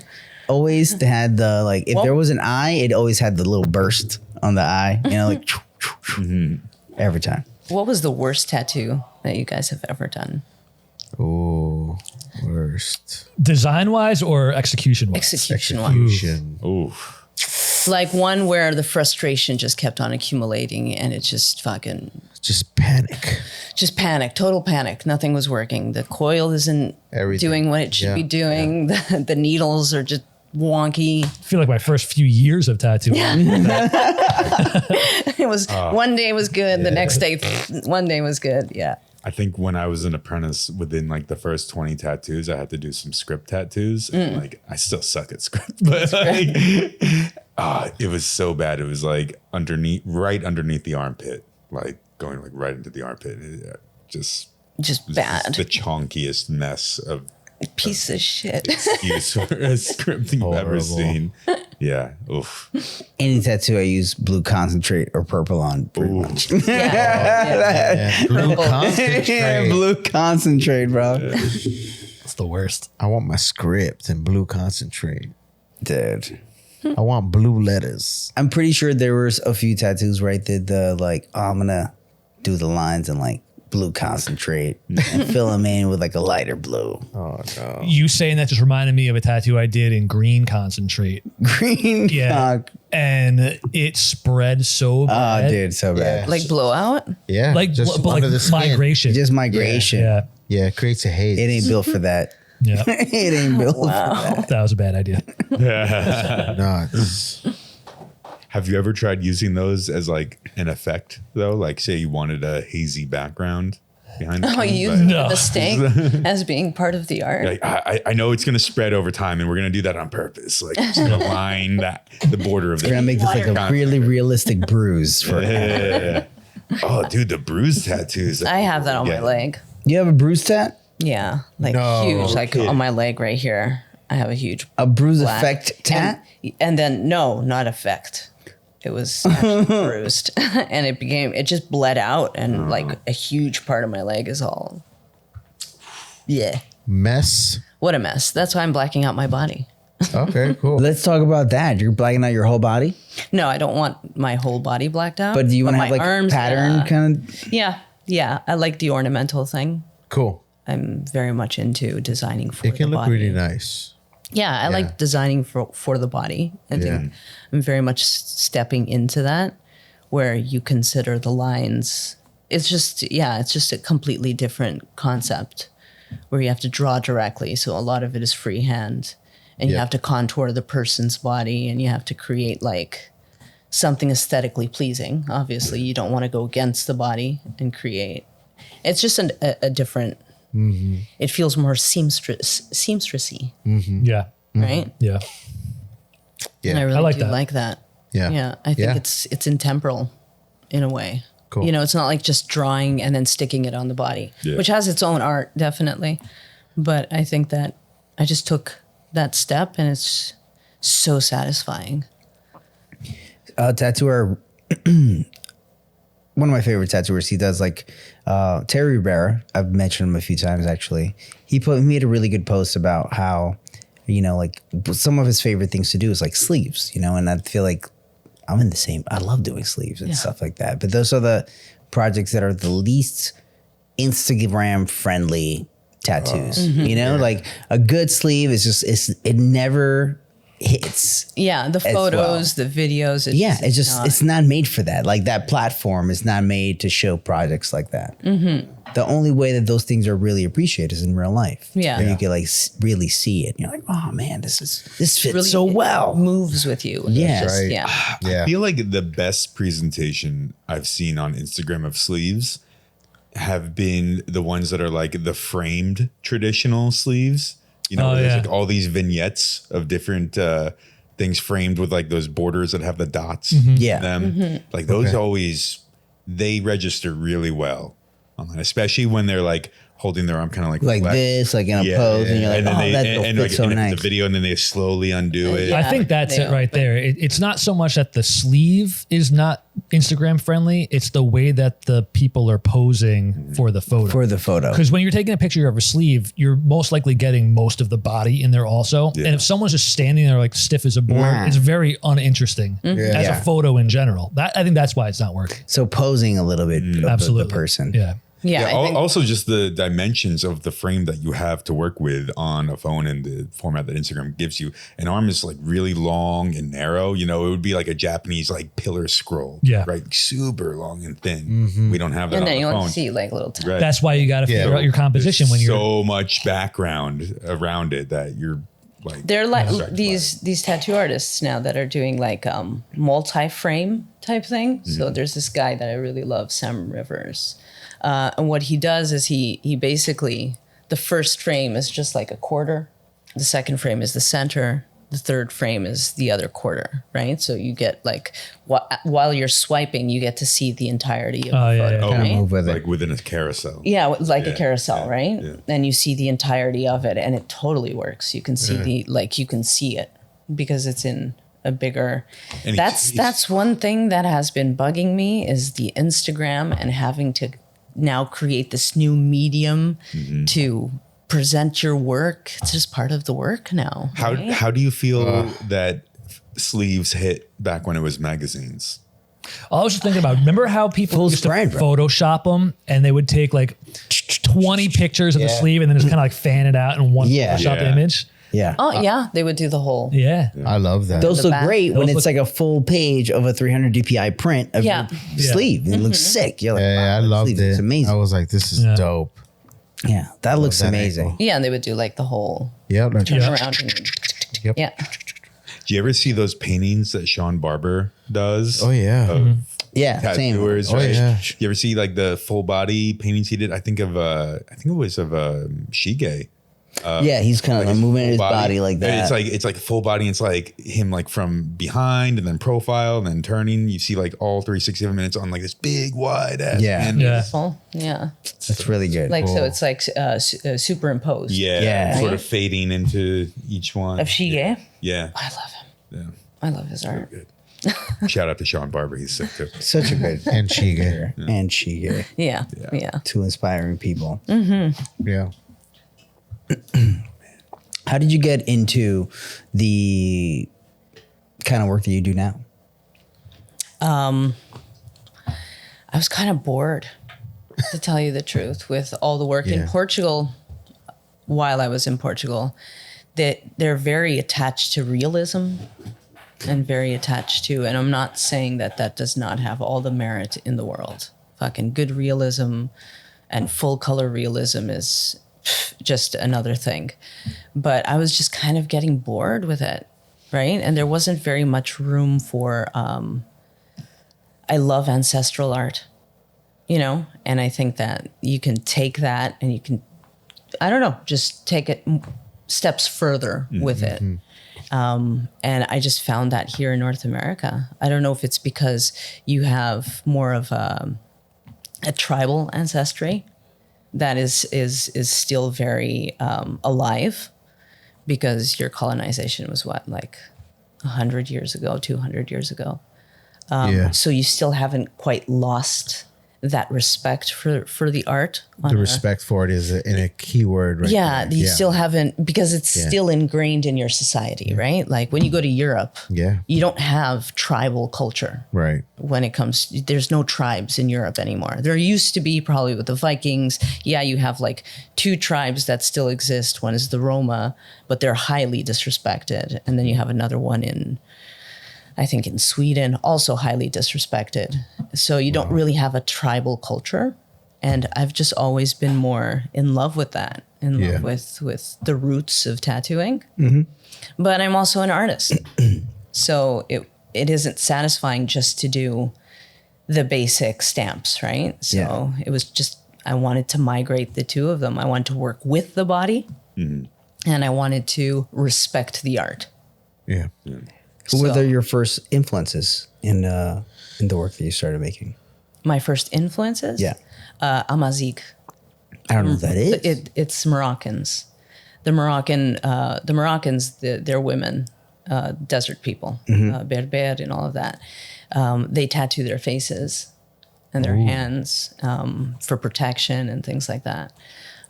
Always had the like if Well- there was an eye, it always had the little burst on the eye, you know, like every time. What was the worst tattoo that you guys have ever done? Oh, worst. Design wise or execution wise? Execution one. Execution. Ooh. Like one where the frustration just kept on accumulating and it just fucking Just panic. just panic, total panic. Nothing was working. The coil isn't Everything. doing what it should Yeah. be doing. The needles are just wonky. I feel like my first few years of tattooing. It was one day was good, the next day one day was good. Yeah. I think when I was an apprentice, within like the first 20 tattoos, I had to do some script tattoos. And like, I still suck at script, but like, it was so bad. It was like right underneath the armpit, like going like right into the armpit. Just Bad. the chonkiest mess of Piece of shit. excuse for a script you've ever Horrible. seen. Yeah. Oof. Any tattoo I use blue concentrate or purple on pretty much. Yeah, blue concentrate. Blue concentrate, bro. It's the worst. I want my script in blue concentrate. Dude. I want blue letters. I'm pretty sure there was a few tattoos where I did the like, I'm gonna do the lines in like blue concentrate and fill them in with like a lighter blue. Oh no. You saying that just reminded me of a tattoo I did in green concentrate. Green Yeah. cock. And it spread so Oh, bad. dude, so bad. Yeah. Like blowout? Yeah. Like, just but under like the skin. migration. Just migration. Yeah. Yeah, it creates a haze. It ain't built for that. Yeah. It ain't built for that. That was a bad idea. No, it's- Have you ever tried using those as like an effect though? Like say you wanted a hazy background behind Oh, you but- use No. the stake as being part of the art. Like, I know it's going to spread over time and we're going to do that on purpose. Like just gonna line the border of the. We're gonna make this like a really realistic bruise for Yeah. Oh, dude, the bruise tattoos. I have that on my Yeah. leg. You have a bruise tat? Yeah, like No huge, like kidding. on my leg right here. I have a huge A bruise black- effect tat? and then no, not effect. It was actually bruised, and it just bled out, and like a huge part of my leg is all. Yeah, Mess. what a mess. That's why I'm blacking out my body. Okay, cool. Let's talk about that. You're blacking out your whole body, No, I don't want my whole body blacked out. but do you want to have my like arms, pattern yeah. kind of? Yeah. I like the ornamental thing. Cool. I'm very much into designing for It can the look body. really nice. Yeah, I like designing for the body. I think I'm very much stepping into that, where you consider the lines. It's just a completely different concept, where you have to draw directly. So a lot of it is freehand, and you Yeah. have to contour the person's body, and you have to create like something aesthetically pleasing. Obviously, you don't want to go against the body and create. It's just a different. It feels more seamstressy, Yeah. right? Yeah. And I Yeah. really like do that. like that. Yeah. Yeah. I think Yeah. it's intemporal in a way. Cool. You know, it's not like just drawing and then sticking it on the body, Yeah. which has its own art, definitely. But I think that I just took that step, and it's so satisfying. Tattooer, one of my favorite tattooers, he does like Terry Rivera. I've mentioned him a few times actually. He made a really good post about how, you know, like some of his favorite things to do is like sleeves, you know, and I feel like I'm in the same. I love doing sleeves and stuff like that. But those are the projects that are the least Instagram friendly tattoos. You know, like a good sleeve is just it never hits. Yeah, the photos, the videos. It's not made for that. Like that platform is not made to show projects like that. The only way that those things are really appreciated is in real life. Yeah. Where you can like really see it. And you're like, oh man, this fits really so well. moves with you. Yes. Right. Yeah. Yeah. I feel like the best presentation I've seen on Instagram of sleeves have been the ones that are like the framed traditional sleeves. You know, Oh, where there's yeah. like all these vignettes of different things framed with like those borders that have the dots. Yeah. In them. Like those they register really well online, especially when they're like holding their arm kind of like Like flexed. this, like in a pose, and you're like, then oh, that fits so and if nice. it's a video, and then they slowly undo it. Yeah. I think that's they it right there. It's not so much that the sleeve is not Instagram friendly. It's the way that the people are posing for the photo. For the photo. Because when you're taking a picture of a sleeve, you're most likely getting most of the body in there also. Yeah. And if someone's just standing there like stiff as a board, Nah. it's very uninteresting as Yeah. a photo in general. I think that's why it's not working. So posing a little bit of Absolutely. the person. Yeah. Yeah. I think Also, just the dimensions of the frame that you have to work with on a phone and the format that Instagram gives you. An arm is like really long and narrow. You know, it would be like a Japanese like pillar scroll. Yeah. Right. Super long and thin. We don't have that and on then the you phone. want to see like little tiny. Right. That's why you got to figure out your composition when you're. so much background around it that you're like. They're like distracted by it. these tattoo artists now that are doing like multi-frame type thing. So there's this guy that I really love, Sam Rivers. And what he does is he basically, the first frame is just like a quarter. The second frame is the center. The third frame is the other quarter, right? So you get like, while you're swiping, you get to see the entirety of the yeah, photo, yeah. Kind of right? move with Like it. within a carousel. Yeah, like a Yeah, carousel, yeah, right? yeah. And you see the entirety of it, and it totally works. You can see you can see it because it's in a bigger. And That's one thing that has been bugging me is the Instagram and having to now create this new medium to present your work. It's just part of the work now. right? How do you feel that sleeves hit back when it was magazines? I was just thinking about, remember how people Full used spread, to bro. Photoshop them and they would take like 20 pictures of the Yeah. sleeve and then just kind of like fan it out in one Yeah. Photoshop Yeah. image? Yeah. Oh yeah, they would do the whole. Yeah. I love that. Those The look back. great when Those it's like a full page of a 300 DPI print of Yeah. your sleeve. It looks sick. You're like, yeah, I wow, that loved sleeve it. is amazing. I was like, this is Yeah. dope. Yeah, that looks that amazing. angle. Yeah, and they would do like the whole Yep. Like, turn Yeah. around. And, Yep. yeah. Do you ever see those paintings that Sean Barber does? Oh yeah. Of Yeah, same. tattooers, Oh, right? yeah. You ever see like the full body paintings he did? I think it was of Shige. Yeah, he's kind of his moving his full body like that. It's like full body. It's like him like from behind and then profile and then turning. You see like all 360 minutes on like this big wide ass. Yeah. canvas. Yeah. Full. Yeah. That's really good. Like, so it's like superimposed. Yeah, Yeah. sort Right? of fading into each one. Of Xeujean. Yeah, I love him. yeah. I love his art. Good. Shout out to Sean Barber. He's sick too. Such a good And Chiga. and Shige. Yeah. Yeah. Two inspiring people. Yeah. How did you get into the kind of work that you do now? I was kind of bored, to tell you the truth, with all the work in Yeah. Portugal. While I was in Portugal, that they're very attached to realism and very attached to, and I'm not saying that that does not have all the merit in the world. Fucking good realism and full color realism is just another thing. But I was just kind of getting bored with it, right? And there wasn't very much room for, I love ancestral art, you know? And I think that you can take that and you can, I don't know, just take it steps further with it. And I just found that here in North America. I don't know if it's because you have more of a tribal ancestry that is still very alive, because your colonization was what, like 100 years ago, 200 years ago. Yeah. So you still haven't quite lost that respect for the art. The respect for it is in a key word, right? Yeah, there. you still haven't, because it's Yeah. still ingrained in your society, right? Like when you go to Europe, Yeah. you don't have tribal culture. Right. When it comes, there's no tribes in Europe anymore. There used to be, probably with the Vikings. Yeah, you have like 2 tribes that still exist. One is the Roma, but they're highly disrespected. And then you have another one in, I think in Sweden, also highly disrespected. So you don't really have a tribal culture. And I've just always been more in love with that, in Yeah. love with the roots of tattooing. But I'm also an artist. So it isn't satisfying just to do the basic stamps, right? So Yeah. it was just, I wanted to migrate the two of them. I wanted to work with the body, and I wanted to respect the art. Yeah. Who were So- your first influences in the work that you started making? My first influences? Yeah. Amazigh. I don't know what that is. It's Moroccans. The Moroccans, they're women, desert people, Berber and all of that. They tattoo their faces and their hands for protection and things like that.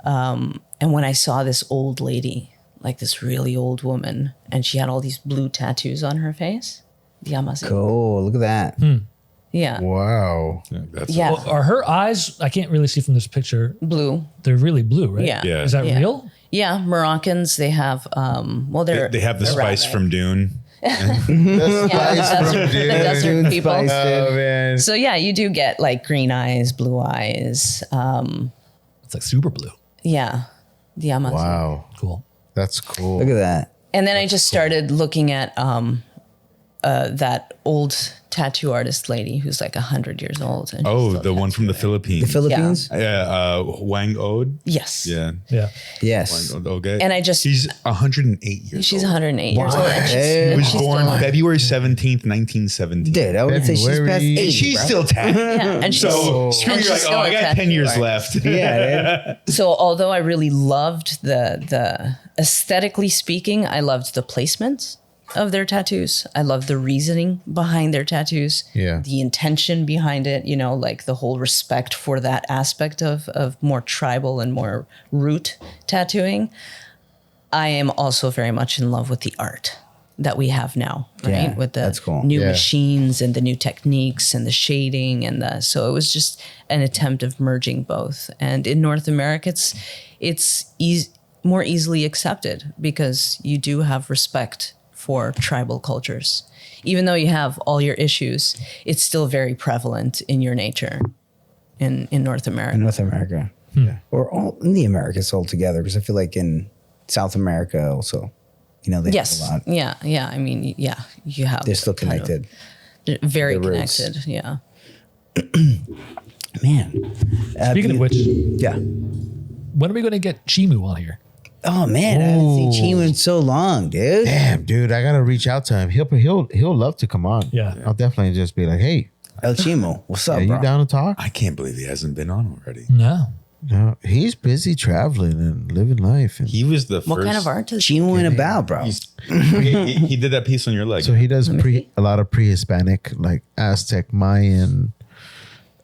And when I saw this old lady, like this really old woman, and she had all these blue tattoos on her face, the Amazigh. Cool. Look at that. Yeah. Wow. Yeah, that's Yeah. Well, are her eyes? I can't really see from this picture. Blue. They're really blue, right? Yeah. Yeah. Is that Yeah. real? Yeah. Moroccans, they have, well, they have the spice Arabic. from Dune. Yeah, the desert people. Spice. Oh man. So yeah, you do get like green eyes, blue eyes. It's like super blue. Yeah, the Amazigh. Wow. Cool. That's cool. Look at that. And then I just started looking at that old tattoo artist lady who's like 100 years old. And she's Oh, still the one from the tattooing. Philippines. Philippines? Yeah, Wang Ode. Yes. Yeah. Yeah. Yes. Wang Ode. Okay. And I just- She's 108 years She's old. 108 years old. And Hey. She was she's born still- February 17th, 1917. Dude, I would say she's February. past 80. And she's bro. still tattooing. Yeah, and she's, So screw and you're like, she's oh, still I a got 10 tattoo years artist. left. Yeah, dude. So although I really loved the aesthetically speaking, I loved the placements of their tattoos. I love the reasoning behind their tattoos. Yeah. The intention behind it, you know, like the whole respect for that aspect of more tribal and more root tattooing. I am also very much in love with the art that we have now, right? Yeah, With the that's cool. new Yeah. machines and the new techniques and the shading so it was just an attempt of merging both. And in North America, it's more easily accepted because you do have respect for tribal cultures. Even though you have all your issues, it's still very prevalent in your nature in North America. In North America. Yeah. Or all in the Americas altogether, because I feel like in South America also, you know, they Yes. have a lot. Yeah. Yeah. I mean, yeah, you have. They're still kind of- connected. very The roots. connected. Yeah. Man. Speaking of which, Yeah. when are we going to get Chimu on here? Oh man, I haven't seen Xeujean in so long, dude. Damn, dude, I gotta reach out to him. He'll love to come on. Yeah. I'll definitely just be like, hey, El Chimo, what's up, are bro? you down to talk? I can't believe he hasn't been on already. No. No, he's busy traveling and living life. And He was the What first. kind of art does Chimo and about, bro. He did that piece on your leg. so he does a lot of pre-Hispanic, like Aztec, Mayan.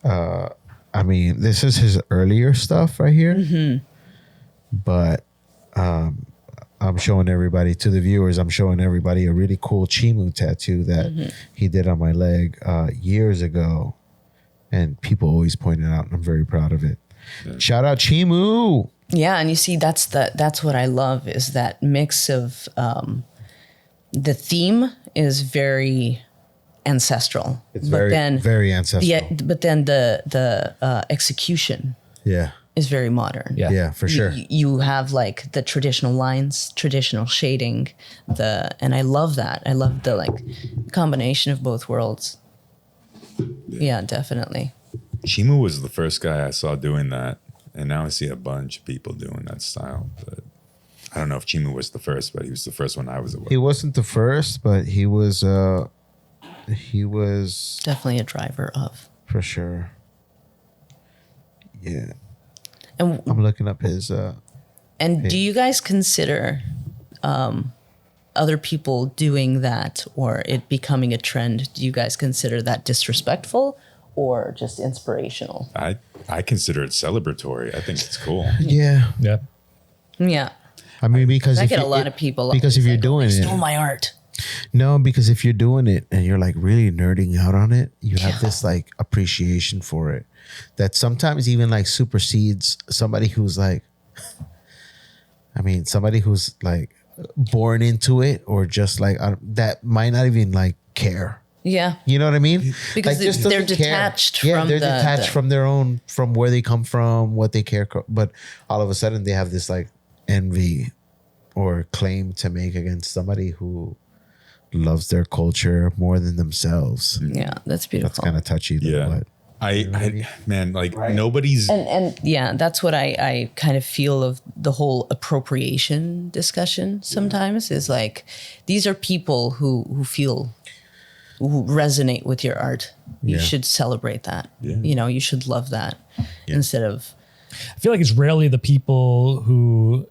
I mean, this is his earlier stuff right here. But I'm showing everybody, to the viewers, I'm showing everybody a really cool Chimu tattoo that he did on my leg years ago. And people always point it out, and I'm very proud of it. Shout out Chimu. Yeah, and you see, that's what I love is that mix of the theme is very ancestral. It's very ancestral. Yeah, but then the execution Yeah. is very modern. Yeah. Yeah, for sure. You have like the traditional lines, traditional shading, and I love that. I love the like combination of both worlds. Yeah, definitely. Chimu was the first guy I saw doing that, and now I see a bunch of people doing that style. But I don't know if Chimu was the first, but he was the first one I was aware. He wasn't the first, but he was Definitely a driver of. for sure. Yeah. And I'm looking up his do you guys consider other people doing that or it becoming a trend? Do you guys consider that disrespectful or just inspirational? I consider it celebratory. I think it's cool. yeah. Yeah. Yeah. I mean, because I if get a you- lot of people. because if always you're like, doing they it, stole my art. no, because if you're doing it and you're like really nerding out on it, you have this like appreciation for it that sometimes even like supersedes somebody who's like, I mean, somebody who's like born into it or just like that might not even like care. Yeah. You know what I mean? Because Like, just they're doesn't care. detached Yeah, from they're the- detached the- from their own, from where they come from, what they care. But all of a sudden, they have this like envy or claim to make against somebody who loves their culture more than themselves. Yeah, that's beautiful. That's kind of touchy, though. Yeah. But I man, like nobody's And yeah, that's what I kind of feel of the whole appropriation discussion sometimes is like these are people who resonate with your art. You Yeah. should celebrate that. Yeah. You know, you should love that instead of I feel like it's rarely the people who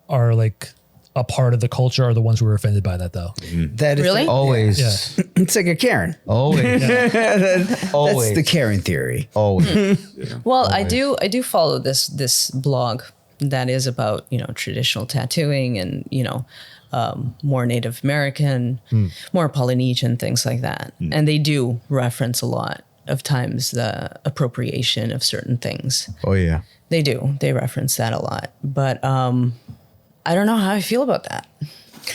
are like a part of the culture are the ones who are offended by that though. That is Really? always, Yeah. It's like a Karen. always, That's always, the Karen theory. always. Well, I do follow this blog that is about, you know, traditional tattooing and, you know, more Native American, more Polynesian, things like that. And they do reference a lot of times the appropriation of certain things. Oh yeah. They do. They reference that a lot. But I don't know how I feel about that.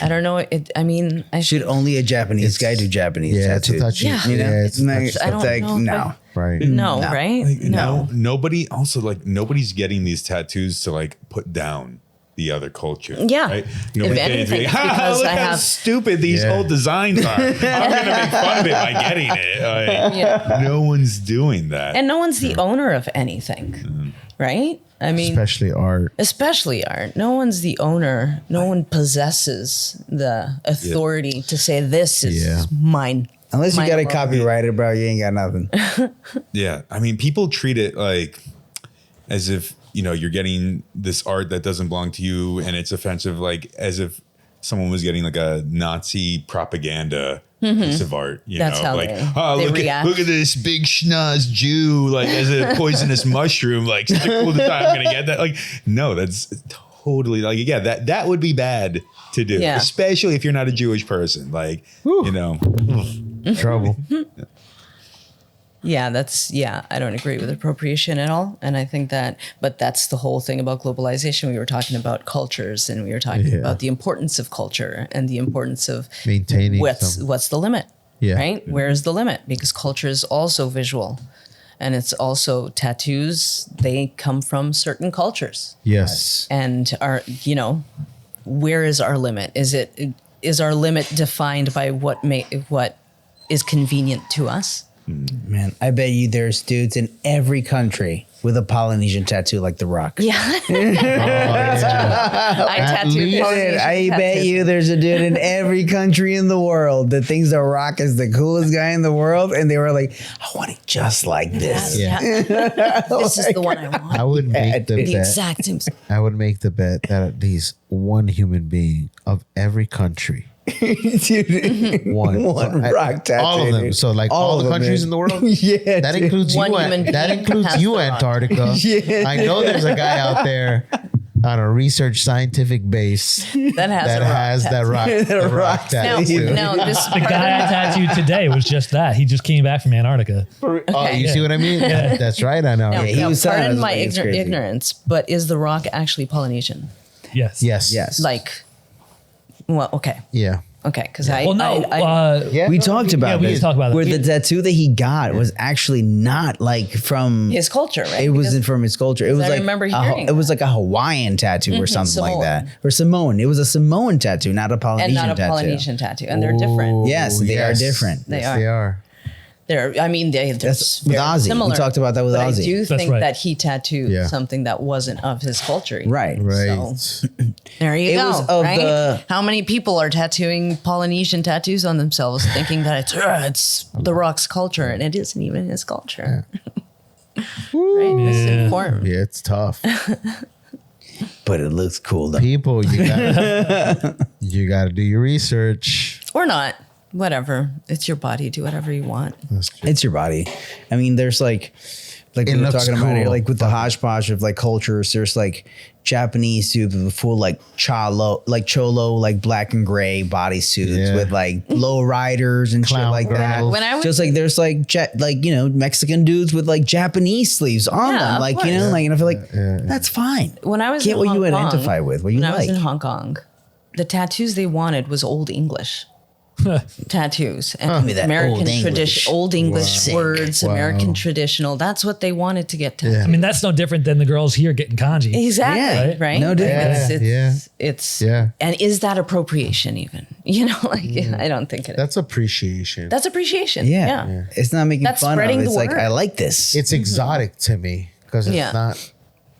I don't know. I mean, I Should only a Japanese guy do Japanese Yeah, it's a tattoo? touchy. Yeah. You know? Yeah, it's like, touchy. I don't like, know if no. Right. No, No. right? like, No. nobody also like nobody's getting these tattoos to like put down the other culture. Yeah. Right? If Nobody's anything, getting, "Ha, because look I how have- stupid these Yeah. old designs are. I'm gonna make fun of it by getting it. Like, Yeah. no one's doing that. And no one's the owner of anything, right? I mean, Especially art. especially art. No one's the owner. No one possesses the authority to say this is Yeah. mine. Unless you Mine got it alone. copyrighted, bro, you ain't got nothing. Yeah, I mean, people treat it like as if you know you're getting this art that doesn't belong to you, and it's offensive, like as if someone was getting like a Nazi propaganda piece of art. You That's know, how like they react. look at this big schnoz Jew, like as a poisonous mushroom, like such a cool design. I'm gonna get that. Like, no, that's totally like yeah, that would be bad to do, Yeah. especially if you're not a Jewish person. Like, you know. Trouble. Yeah, I don't agree with appropriation at all. And I think but that's the whole thing about globalization. We were talking about cultures and we were talking Yeah. about the importance of culture and the importance of Maintaining what's some- the limit, Yeah. right? Where is the limit? Because culture is also visual and it's also tattoos. They come from certain cultures Yes. and are, you know, where is our limit? Is our limit defined by what is convenient to us? Man, I bet you there's dudes in every country with a Polynesian tattoo like The Rock. Yeah. I tattooed least- Polynesian I bet tattoos. you there's a dude in every country in the world that thinks The Rock is the coolest guy in the world, and they were like, I want it just like this. Yeah. This is the one I want. I would make the The bet. exact same. I would make the bet that at least one human being of every country, Dude, one rock tattoo. all of them. dude. So like all the of them, countries man. in the world. Yeah, That dude. includes One you. human That being includes has you, the rock. Antarctica. Yeah, I know there's a guy out there on a research scientific base That has that a rock has that tattoo. rock, the rock Now, tattoo. now this The guy I tattooed today was just that. He just came back from Antarctica. Oh, you see what I mean? That's right. I know. Now, Yeah, he now, was telling pardon us, my like, it's crazy. ignorance, but is The Rock actually Polynesian? Yes. Yes. Yes. Like, well, okay, Yeah. okay, because I Well, no. Yeah. We talked about Yeah, we this. did talk about that. Where the tattoo that he got was actually not like from his culture, right? It wasn't Because from his culture. It was I like remember hearing it was like a Hawaiian tattoo or something like Samoan. that, or Samoan. It was a Samoan tattoo, not a and Polynesian not a tattoo. Polynesian tattoo, and they're different. Yes, they are different. They Yes, are. They are. They're, I mean, they're That's with very Ozzy. We similar. talked about that with but Ozzy. I do That's think right. that he tattooed Yeah. something that wasn't of his culture. Right. Right. So, there you It go. was of right? the- How many people are tattooing Polynesian tattoos on themselves, thinking that it's The Rock's culture, and it isn't even his culture. Right? Misinformed. Yeah, it's tough. But it looks cool though. People, you gotta do your research. Or not. Whatever. It's your body. Do whatever you want. That's true. It's your body. I mean, there's like It we were looks talking about it, cool. like with the hodgepodge of like cultures. There's like Japanese dudes with full like cholo, like black and gray bodysuits Yeah. with like low riders and Clown shit like that. girls. When I was Just like there's like Mexican dudes with like Japanese sleeves on Yeah, them, of like course. and I feel like that's fine. when I was Get in what Hong you Kong, identify with, what you when I was like. in Hong Kong, the tattoos they wanted was Old English. Tattoos and me that American Old English. tradition, Old English Wow. words, Wow. American traditional. That's what they wanted to get tattooed. Yeah. I mean, that's no different than the girls here getting kanji. Exactly. Yeah, right. no difference. It's Yeah. And is that appropriation even? I don't think it is. That's appreciation. That's appreciation. Yeah. It's not making That's fun of spreading it. the It's like word. I like this. It's exotic to me because it's Yeah. not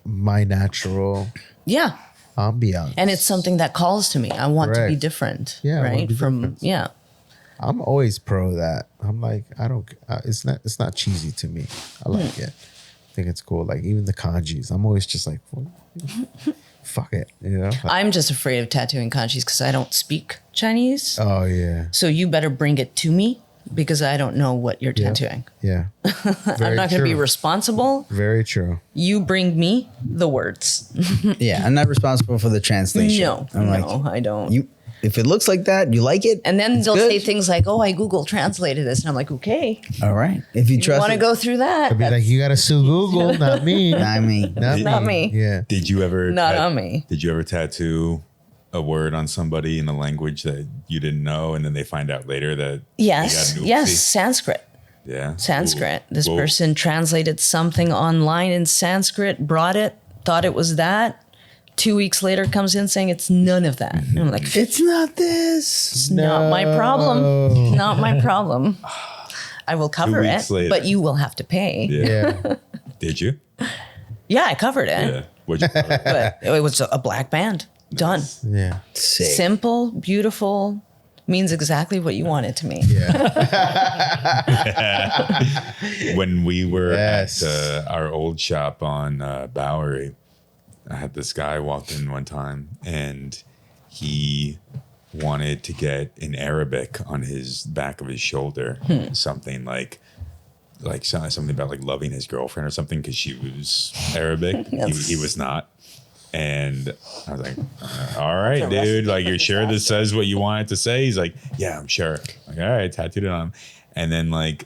my natural Yeah. ambiance. And it's something that calls to me. I want to be Correct. different. Yeah, I wanna Right. be From different. yeah. I'm always pro that. I'm like, I don't. It's not cheesy to me. I like it. I think it's cool. Like even the kanjis, I'm always just like, well, fuck it, you know. I'm just afraid of tattooing kanjis because I don't speak Chinese. Oh yeah, So you better bring it to me because I don't know what you're tattooing. yeah. I'm not going to be responsible. Very true. You bring me the words. Yeah, I'm not responsible for the translation. No, I'm like, no, I don't. you. If it looks like that, you like it. And then it's they'll good. say things like, "Oh, I Google translated this," and I'm like, "Okay, All right. If you you trust, want to it, go through that? I'd be like, you gotta sue Google, not me. I mean, Not me. Yeah. Did you ever Not on me. Did you ever tattoo a word on somebody in a language that you didn't know, and then they find out later that Yes, they got an yes, oopsie? Sanskrit. Yeah, Sanskrit. Ooh. This Whoa. person translated something online in Sanskrit, brought it, thought it was that. 2 weeks later, comes in saying it's none of that. And I'm like, it's not this. it's not my problem. Not my problem. I will cover it, weeks later. but you will have to pay. Yeah. Yeah. Did you? Yeah, I covered it, Yeah. What'd you cover? but it was a black band. Done. Yeah. Sick. Simple, beautiful, means exactly what you want it to mean. When we were Yes. at our old shop on Bowery, I had this guy walk in one time, and he wanted to get in Arabic on his back of his shoulder, something like something about like loving his girlfriend or something because she was Arabic. He was not. And I was like, all right, dude, like, you're sure this says what you want it to say? He's like, yeah, I'm sure. Like, all right, tattooed it on him. And then like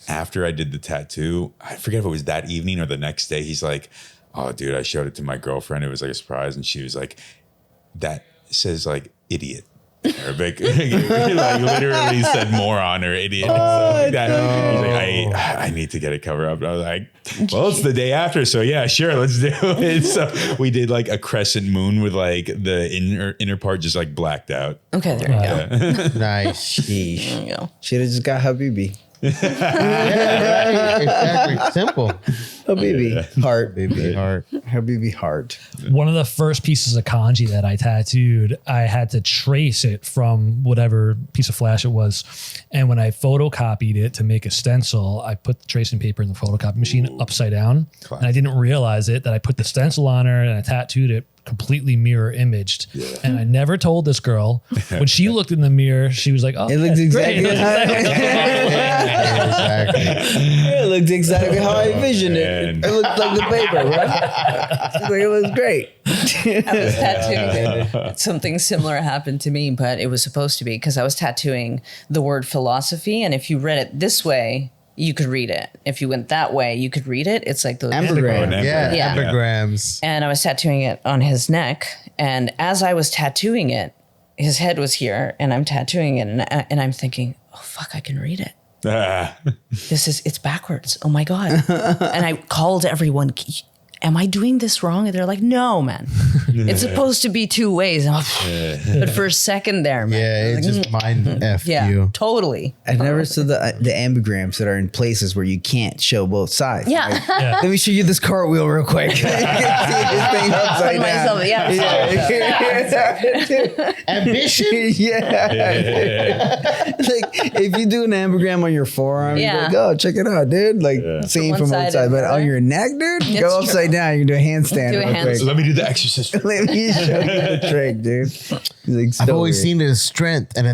after I did the tattoo, I forget if it was that evening or the next day, he's like, oh, dude, I showed it to my girlfriend. It was like a surprise. And she was like, that says like idiot. Arabic, like literally said moron or idiot. And stuff like that. He's like, I need to get it covered up. And I was like, well, it's the day after, so yeah, sure, let's do it. So we did like a crescent moon with like the inner part just like blacked out. Okay, there you go. Nice. Sheesh. There you go. Should have just got Habibi. Yeah, right. Exactly. Simple. Habibi. Heart. Baby heart. Habibi heart. One of the first pieces of kanji that I tattooed, I had to trace it from whatever piece of flash it was. And when I photocopied it to make a stencil, I put the tracing paper in the photocopy machine upside down. Classic. And I didn't realize it, that I put the stencil on her and I tattooed it completely mirror imaged. And I never told this girl. When she looked in the mirror, she was like, oh, It looks exactly Exactly. It looked exactly how I envisioned it. Man. It looked like the paper, right? It was great. I was tattooing. Something similar happened to me, but it was supposed to be because I was tattooing the word philosophy. And if you read it this way, you could read it. If you went that way, you could read it. It's like the Ambigram. Yeah, Yeah. epigrams. And I was tattooing it on his neck. And as I was tattooing it, his head was here, and I'm tattooing it, and I'm thinking, oh fuck, I can read it. It's backwards. Oh my God. And I called everyone, am I doing this wrong? And they're like, no, man. It's supposed to be two ways. But for a second there, man. Yeah, I it was like, just mind F yeah, you. totally. I've never saw the ambigrams that are in places where you can't show both sides. Yeah. Like, let me show you this cartwheel real quick. You can see this thing upside Myself, down. yeah. Ambition? Yeah. Like if you do an ambigram on your forearm, Yeah. you're like, oh, check it out, dude. Like same One from side one side, and but the on other. your neck, dude, It's go upside true. down. You do a handstand. Do a real quick. Let me do the exorcist. Let me show you the trick, dude. He's like, I've so always weird. seen it as strength, and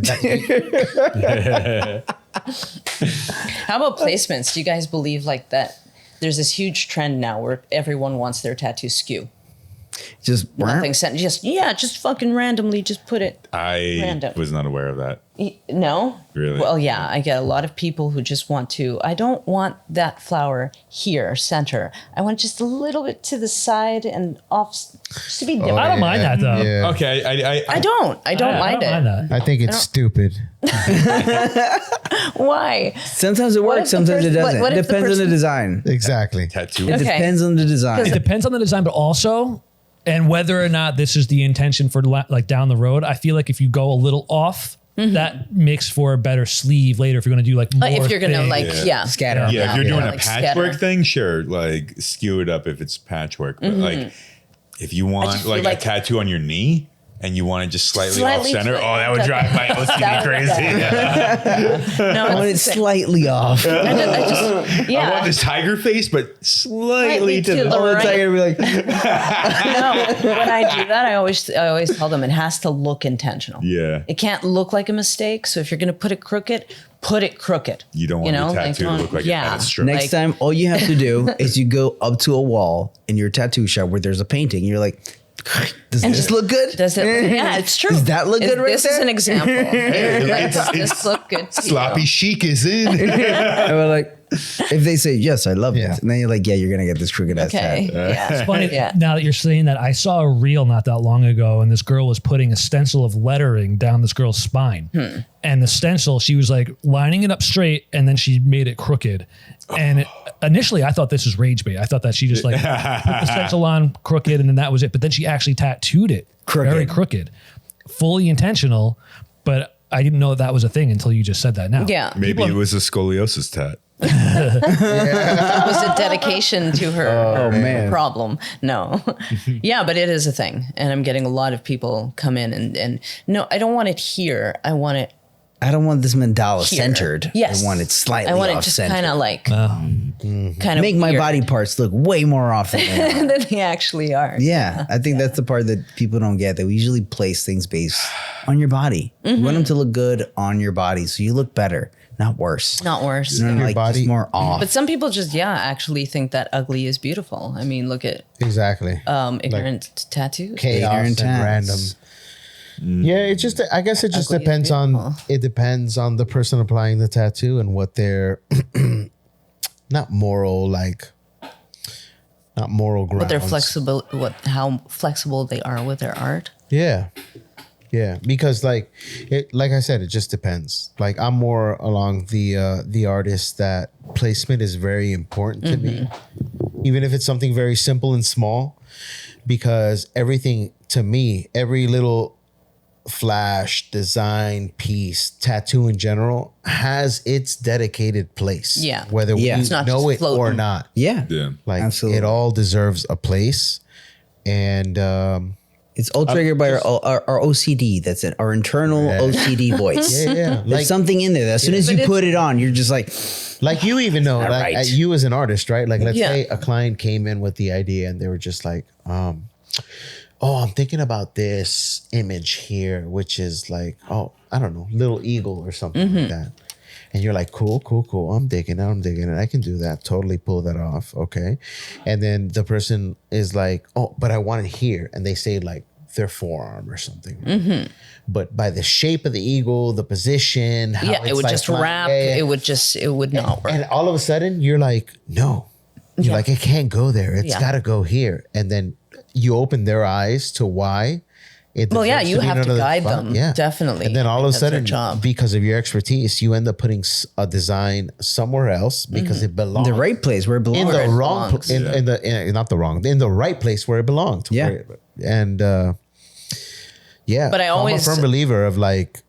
How about placements? Do you guys believe like that? There's this huge trend now where everyone wants their tattoo skew. just Nothing sent. Just fucking randomly. Just put it. I Random. was not aware of that. No. Really? Well, yeah. I get a lot of people who just want to. I don't want that flower here, center. I want just a little bit to the side and off, just to be different. I don't mind that though. Yeah. Okay, I don't mind it. that. I think it's stupid. Why? Sometimes it What works, if the sometimes it person- doesn't. what It if the depends on the person- design. Exactly. tattoo. It Okay. depends on the design. It depends on the design, but also, and whether or not this is the intention for like down the road. I feel like if you go a little off, that makes for a better sleeve later if you're going to do like more. If you're gonna things. like, yeah. Scatter. Yeah, if you're doing a like patchwork scatter. thing, sure, like skew it up if it's patchwork. But like, if you want just feel like like- a tattoo on your knee and you want it just slightly off Slightly center, to- oh, that would drive my OCD That would- crazy. No, When it's slightly off. I just, yeah. I want this tiger face, but slightly to the. the All the right. time you're gonna be like, No, when I do that, I always tell them it has to look intentional. Yeah. It can't look like a mistake. So if you're gonna put it crooked, put it crooked. You don't want your tattoo to look like it had a stroke. next Like- time, all you have to do is you go up to a wall in your tattoo shop where there's a painting. And you're like, does And this look good? Does it? Yeah, it's true. Does that look good right This is there? an example. Like, does this it's look good? to you? Sloppy chic is in. And we're like, if they say yes, I love Yeah. it, and then you're like, yeah, you're gonna get this crooked ass Okay. tat. Yeah. Funny, Yeah. now that you're saying that, I saw a reel not that long ago, and this girl was putting a stencil of lettering down this girl's spine. And the stencil, she was like lining it up straight, and then she made it crooked. And initially, I thought this was rage bait. I thought that she just like put the stencil on crooked, and then that was it. But then she actually tattooed it very crooked, fully intentional. But I didn't know that was a thing until you just said that now. Yeah. Maybe it was a scoliosis tat. It was a dedication to her man. problem. No. Yeah, but it is a thing. And I'm getting a lot of people come in and no, I don't want it here. I want it I don't want this mandala here. centered. Yes. I want it slightly I want it off just center. kind of like, kind of Make my body parts look way more off than they are. than they actually are. Yeah, I think that's the part that people don't get. That we usually place things based on your body. You want them to look good on your body, so you look better, not worse. Not worse. You know, Your like body- just more off. But some people just, actually think that ugly is beautiful. I mean, look at Exactly. ignorant tattoos. Chaos Ignorant and tats. random. Yeah, it just. I guess it just Ugly is depends on. beautiful. It depends on the person applying the tattoo and what their not moral grounds. But they're flexible. How flexible they are with their art. Yeah. Yeah, because like I said, it just depends. Like I'm more along the artist that placement is very important to me, even if it's something very simple and small, because everything to me, every little flash, design, piece, tattoo in general has its dedicated place. Yeah. Whether Yeah. we It's not know just it or floating. not. Yeah. Yeah. Like Absolutely. it all deserves a place. And It's all triggered by our OCD. That's it. Our internal OCD voice. yeah. There's Like something in there. As soon as you put it on, you're just like, you even know, not like right. you as an artist, right? Like let's Yeah. say a client came in with the idea and they were just like, I'm thinking about this image here, which is like, I don't know, little eagle or something like that. And you're like, cool. I'm digging it. I can do that. Totally pull that off. Okay. And then the person is like, but I want it here. And they say like their forearm or something. But by the shape of the eagle, the position, how Yeah, it's it would like just flying- wrap. yeah. It would not work. And all of a sudden you're like, no. You're like, it can't go there. It's Yeah. got to go here. And then you open their eyes to why. Well, yeah, deserves you be have to another guide spot. them, definitely. And then all of a That's their sudden, job. because of your expertise, you end up putting a design somewhere else because it belongs the right place where it in belongs. the it wrong belongs. in the right place where it belonged. Yeah. And But I always- I'm a firm believer of like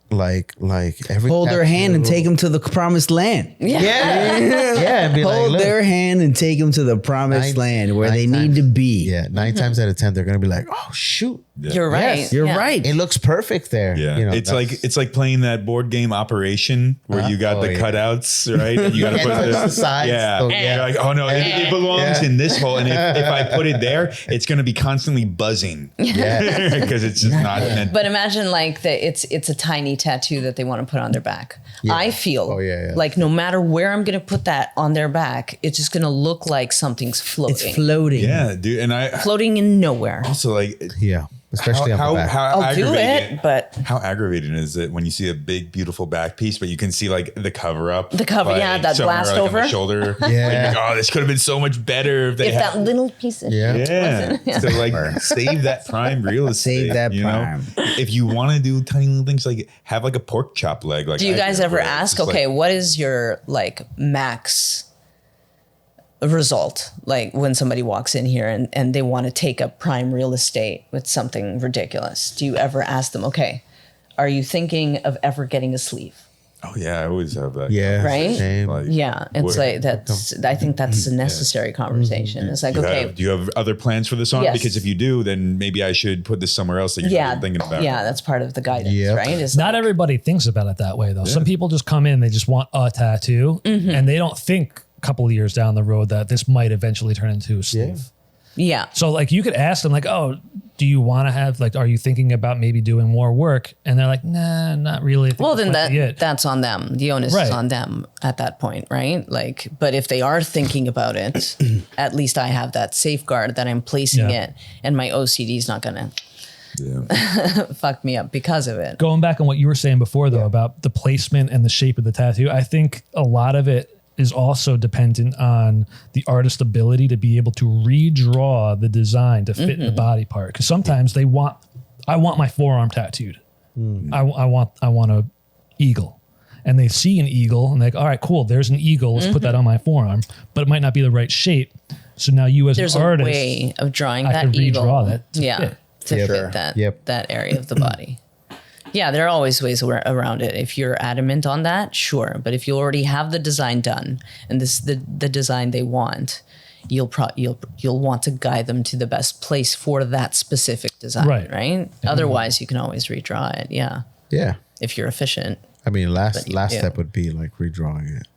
every Hold their hand and take them to the promised land. yeah, and be like, Hold look, their hand and take them to the promised land where they need to be. yeah, 9 times out of 10 they're gonna be like, oh shoot, You're right. Yes, You're Yeah. right. it looks perfect there. Yeah, You know, it's that's- like playing that board game Operation where you got the yeah. cutouts, right? And you got to Can't put touch the the sides, Yeah, so, You're like, oh no, it belongs Yeah. in this hole, and if I put it there, it's going to be constantly buzzing yeah. because it's just not meant. But imagine like it's a tiny tattoo that they want to put on their back. I feel like no matter where I'm going to put that on their back, it's just going to look like something's floating. It's floating. Yeah, dude, and I floating in nowhere. also like Yeah, especially on the back. how I'll do aggravating. it, but How aggravating is it when you see a big, beautiful back piece, but you can see like the cover up? The cover, like, yeah, that somewhere, blast like, on over. the shoulder. Yeah. Like, oh, this could have been so much better if they if had. that little piece of Yeah. Yeah. So like save that prime real estate. Save that you know? prime. If you want to do tiny little things, like have like a pork chop leg. Like Do you I guys do, ever where it's ask, just okay, like- what is your like max result? Like when somebody walks in here and they want to take up prime real estate with something ridiculous. Do you ever ask them, okay, are you thinking of ever getting a sleeve? oh yeah, I always have that. Yeah, Right? same. Like, Yeah, it's where- like I think that's a necessary conversation. It's like, Do you, okay, have, do you have other plans for this on? Yes. Because if you do, then maybe I should put this somewhere else that you're yeah, not even thinking about. yeah, that's part of the guidance, Yep. right? Is Not everybody thinks about it that way though. Some people just come in, they just want a tattoo, and they don't think a couple of years down the road that this might eventually turn into a sleeve. yeah. So like you could ask them like, oh, do you want to have like, are you thinking about maybe doing more work? And they're like, nah, not really. I think Well, this then might be it. that's on them. The onus Right. is on them at that point, right? Like, but if they are thinking about it, at least I have that safeguard that I'm placing Yeah. it, and my OCD is not gonna Yeah. fuck me up because of it. Going back on what you were saying before though about the placement and the shape of the tattoo, I think a lot of it is also dependent on the artist's ability to be able to redraw the design to fit in the body part. Because sometimes I want my forearm tattooed. I want a eagle, and they see an eagle and they're like, all right, cool. There's an eagle. Let's put that on my forearm, but it might not be the right shape. So now you as There's an a artist, way of drawing I that can eagle. redraw that to yeah, fit. to Yep. fit that Yep. that area of the body. Yeah, there are always ways around it. If you're adamant on that, sure. But if you already have the design done and this the design they want, you'll want to guide them to the best place for that specific design, Right. right? Otherwise, you can always redraw it. Yeah, Yeah. if you're efficient. I mean, last yeah. step would be like redrawing it.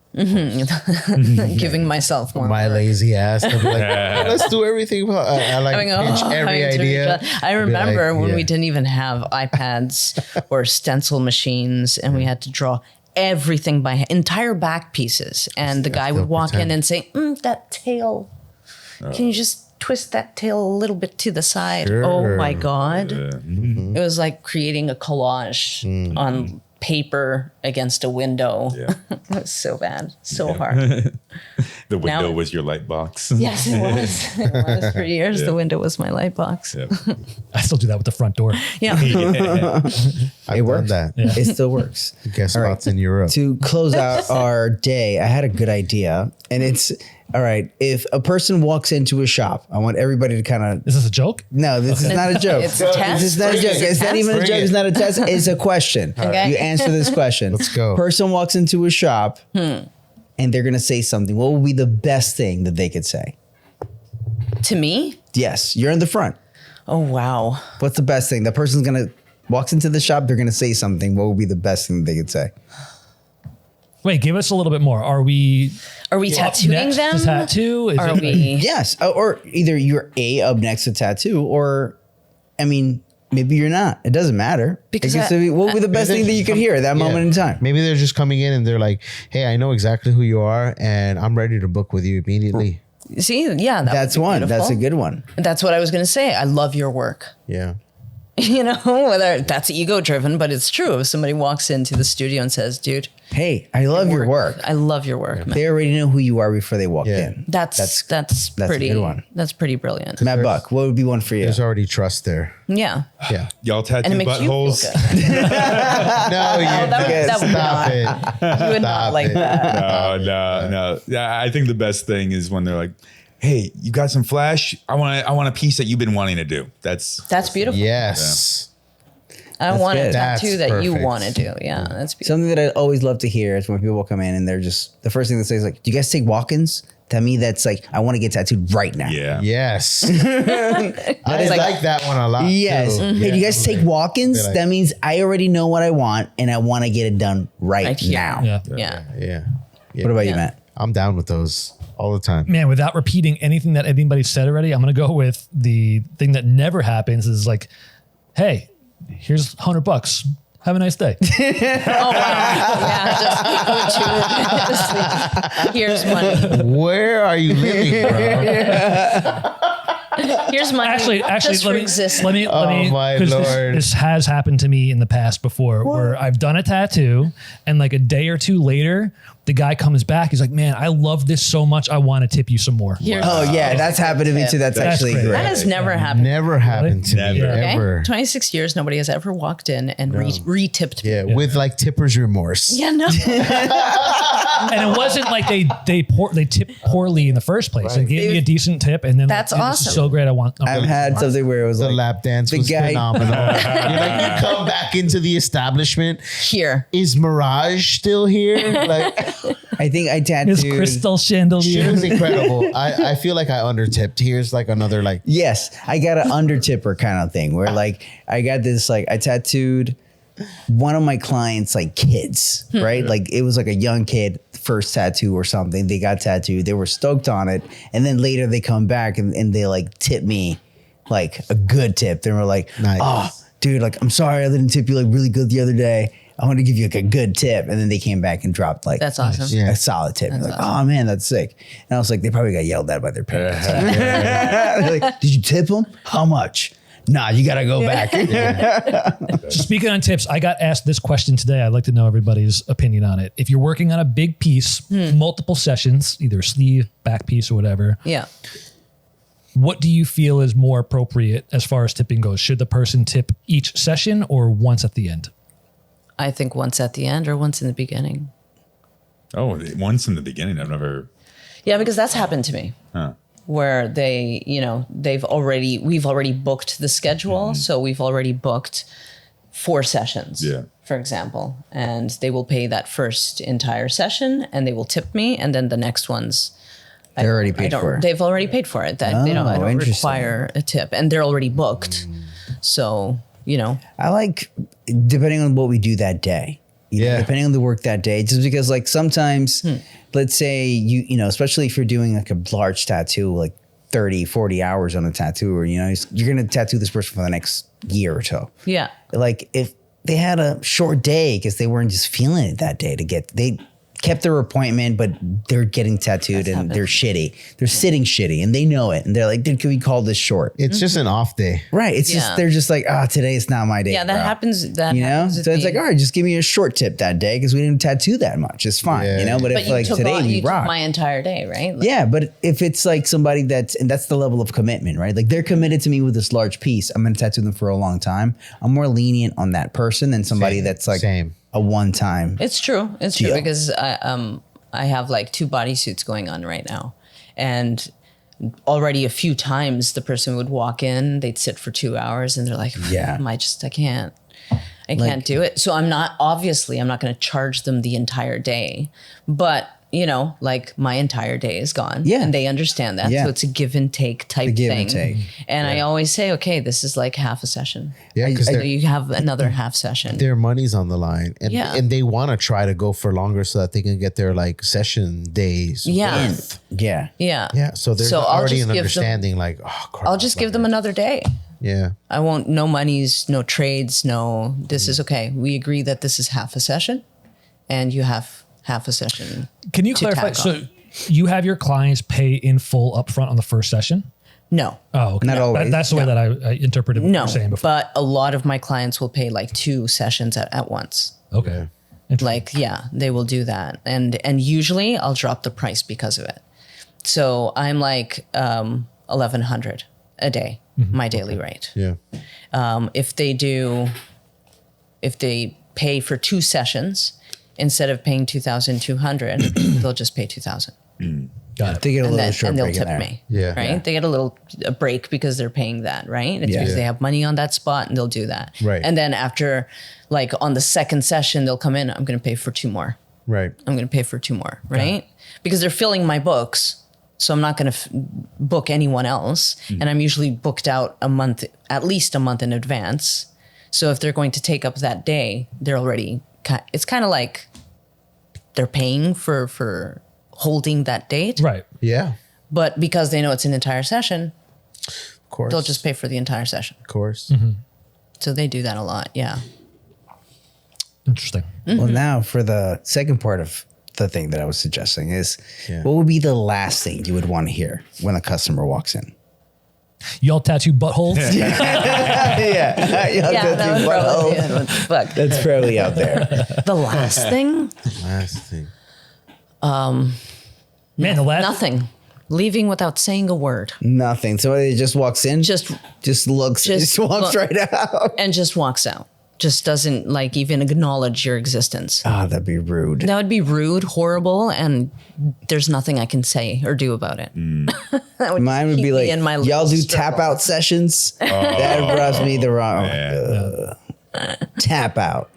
Giving myself more. My work. lazy ass to be like, let's do everything. I like Having, pitch every having to idea. redraw. I Be remember like, when yeah. we didn't even have iPads or stencil machines, and we had to draw everything by hand, entire back pieces. And the guy would still walk pretend. in and say, "That tail, can you just twist that tail a little bit to the side?" Oh my God. It was like creating a collage on paper against a window. Yeah. It was so bad, so hard. The window Now- was your light box. Yes, it was. It was for years. Yeah. The window was my light box. Yeah. I still do that with the front door. Yeah. I've done works. that. It still works. Guest All right. spots in Europe. To close out our day, I had a good idea, and it's All right. If a person walks into a shop, I want everybody to kind of. Is this a joke? No, this is not a joke. It's a test? This is not a joke. It's not even a joke. It's not a test. It's a question. Okay. You answer this question. Let's go. Person walks into a shop and they're going to say something. What would be the best thing that they could say? To me? Yes, you're in the front. Oh, wow. What's the best thing? The person's going to walks into the shop. They're going to say something. What would be the best thing they could say? Wait, give us a little bit more. Are we tattooing next them? to tattoo? Is Are it- we? Yes. Or either you're up next to tattoo or, I mean, maybe you're not. It doesn't matter. Because what would be the best thing that you could hear at that moment in time? Maybe they're just coming in and they're like, hey, I know exactly who you are and I'm ready to book with you immediately. See, yeah. That's would be one. That's a beautiful. good one. That's what I was going to say. I love your work. Yeah. You know, whether that's ego driven, but it's true. If somebody walks into the studio and says, dude, Hey, I love your work. I love your work, man. They already know who you are before they walk Yeah. in. That's pretty a good one. That's pretty brilliant. Matt Buck, what would be one for you? There's already trust there. Yeah. Yeah. Y'all tattoo And it makes you feel buttholes? good. No, you that would stop not. it. You would not Stop like it. that. No. Yeah, I think the best thing is when they're like, "Hey, you got some flash? I want a piece that you've been wanting to do." That's That's beautiful. Yes. I want a good. tattoo That's that you perfect. want to do. Yeah, that's beautiful. Something that I always love to hear is when people come in and they're just, the first thing they say is like, do you guys take walk-ins? To me, that's like, I want to get tattooed right now. yeah. Yes. I like that one a lot. Yes. too. Hey, do you guys take walk-ins? They're like- That means I already know what I want and I want to get it done right here. now. Yeah. Yeah. Yeah. What about you, Yeah. Matt? I'm down with those all the time. Man, without repeating anything that anybody said already, I'm going to go with the thing that never happens is like, hey, here's $100. Have a nice day. Oh wow. Yeah. Just here's money. Where are you living, bro? Here's money. Actually, just for let me, existing. let me, Oh, my 'cause Lord. This has happened to me in the past before where I've done a tattoo and like a day or two later, the guy comes back. He's like, man, I love this so much. I want to tip you some more. Here's Oh, yeah. That's happened to me too. That's actually great. great. that has never happened. Never happened to me. Never. Okay? Ever. 26 years, nobody has ever walked in and re-tipped me. Yeah, with like tipper's remorse. Yeah, no. And it wasn't like they tipped poorly in the first place. They gave me a decent tip and then That's like, "Dude, this is awesome. so great. I'm I've had something where it was The like, lap dance the was guy- phenomenal. You're like, you come back into the establishment. Here. Is Mirage still here? Like, I think I His tattooed. crystal she chandelier. was incredible. I feel like I undertipped. Here's like another like. Yes, I got an undertipper kind of thing where like I got this like I tattooed one of my clients like kids, right? Like it was like a young kid first tattoo or something. They got tattooed. They were stoked on it. And then later they come back and they like tip me like a good tip. They were like, Nice. oh, dude, like I'm sorry I didn't tip you like really good the other day. I want to give you like a good tip. And then they came back and dropped like That's awesome. Yeah. a solid tip. That's Like, awesome. oh man, that's sick. And I was like, they probably got yelled at by their parents. They're like, did you tip them? How much? Nah, you gotta go back. Speaking on tips, I got asked this question today. I'd like to know everybody's opinion on it. If you're working on a big piece, multiple sessions, either sleeve, back piece, or whatever, Yeah. what do you feel is more appropriate as far as tipping goes? Should the person tip each session or once at the end? I think once at the end or once in the beginning. Oh, once in the beginning, I've never. Yeah, because that's happened to me. Huh. Where they, we've already booked the schedule. So we've already booked 4 sessions, Yeah. for example, and they will pay that first entire session and they will tip me. And then the next ones, They're already paid for it. They've already paid for it. That I Oh, don't interesting. require a tip and they're already booked. So, I like depending on what we do that day. You know, Yeah. depending on the work that day. Just because like sometimes, let's say you know, especially if you're doing like a large tattoo, like 30, 40 hours on a tattoo, or you're going to tattoo this person for the next year or so. yeah. Like if they had a short day because they weren't just feeling it that day they kept their appointment, but they're getting tattooed and they're shitty. They're sitting shitty and they know it. And they're like, dude, can we call this short? It's just an off day. Right. It's Yeah. just, they're just like, today is not my day. Yeah, that bro." happens. You know? So it's like, all right, just give me a short tip that day because we didn't tattoo that much. It's fine. Yeah. You know, but But if you like took today on, we you took rock. my entire day, right? Like, Yeah, but if it's like somebody and that's the level of commitment, right? Like they're committed to me with this large piece. I'm going to tattoo them for a long time. I'm more lenient on that person than somebody Same, that's like same. a one time. It's true. It's Deal. true because I have like 2 bodysuits going on right now. And already a few times the person would walk in, they'd sit for 2 hours and they're like, Yeah. I can't do it. So I'm not going to charge them the entire day, but like my entire day is gone. Yeah. And they understand that. Yeah. So it's a give and take type give thing. and take. And I always say, okay, this is like half a session. Yeah, because So you have another half session. their money's on the line, and Yeah. and they want to try to go for longer so that they can get their like session days. Yeah. Yeah. Yeah. Yeah. So there's So I'll already just an give them- understanding. Like, oh, crap, I'll just give them another day. Yeah. I won't, no monies, no trades, this is okay. We agree that this is half a session and you have half a session. Can you to clarify? tag So on. you have your clients pay in full upfront on the first session? No, Oh, okay. Not always. That's the way that I interpreted what you no, were saying before. but a lot of my clients will pay like 2 sessions at once. Okay. Like, yeah, they will do that. And usually I'll drop the price because of it. So I'm like, 1,100 a day, my daily rate. Yeah. If they pay for 2 sessions, instead of paying 2,200, they'll just pay 2,000. Got it. They get a little And short they'll break in tip there. me. Yeah. Right. Yeah. They get a break because they're paying that. Right. It's Yeah. because Yeah. they have money on that spot and they'll do that. Right. And then after, like on the second session, they'll come in. I'm going to pay for 2 more. Right. I'm going to pay for 2 more. Right. Because they're filling my books. So I'm not going to book anyone else. And I'm usually booked out at least a month in advance. So if they're going to take up that day, they're already, it's kind of like they're paying for holding that date. Right. Yeah. But because they know it's an entire session, Of course. they'll just pay for the entire session. Of course. So they do that a lot. Yeah. Interesting. Well, now for the second part of the thing that I was suggesting is Yeah. what would be the last thing you would want to hear when a customer walks in? Y'all tattoo buttholes? Yeah, That would probably be it. Fuck. that's probably out there. The last thing? Last thing. Man, the last Nothing. Leaving without saying a word. Nothing. Somebody just walks in, Just looks, just walks look- right out. and just walks out. Just doesn't like even acknowledge your existence. Ah, that'd be rude. That would be rude, horrible, and there's nothing I can say or do about it. That would Mine would keep be me like, in my y'all little do struggle. tap out sessions. That rubs me the wrong. Tap out.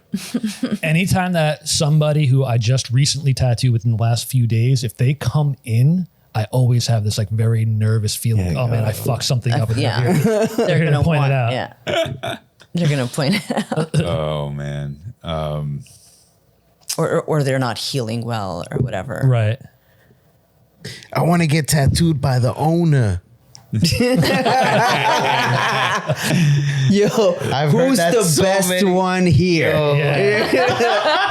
anytime that somebody who I just recently tattooed within the last few days, if they come in, I always have this like very nervous feeling. Yeah, Oh man, I fucked something up. Yeah, Here. they're gonna gonna point it want, out. Yeah, they're gonna point it out, Oh man. or they're not healing well or whatever. Right. I want to get tattooed by the owner. Yo, I've heard who's that the so best many- one here? Yeah.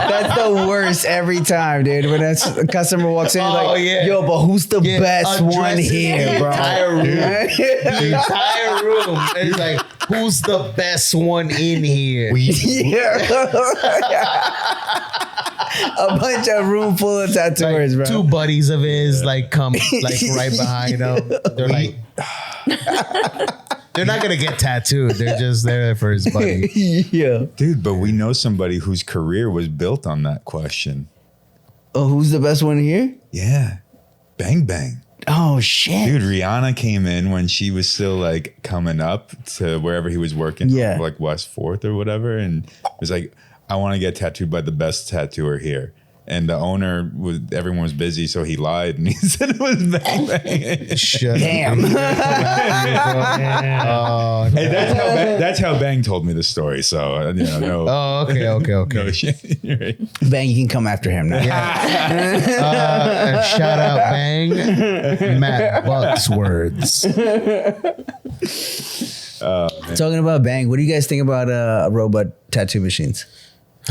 That's the worst every time, dude. When a customer walks in, Oh, like, yeah. yo, but who's the Yeah, best one addresses here, the bro? entire room. The entire room. And it's like, who's the best one in here? A bunch of room full of tattooers, bro. 2 buddies of his like come like right behind him. They're like, they're not gonna get tattooed. They're just there for his buddy. Yeah. Dude, but we know somebody whose career was built on that question. Oh, who's the best one here? Yeah. Bang bang. Oh shit. Dude, Rihanna came in when she was still like coming up to wherever he was working, Yeah. like West 4th or whatever, and was like, I want to get tattooed by the best tattooer here. And the owner was, everyone was busy, so he lied and he said it was Bang Bang. Shut Damn. up. Hey, that's how Bang told me the story. So no, Oh, okay. no shit. You're right. Bang, you can come after him now. And shout out Bang, Matt Buck's words. Talking about Bang, what do you guys think about robot tattoo machines?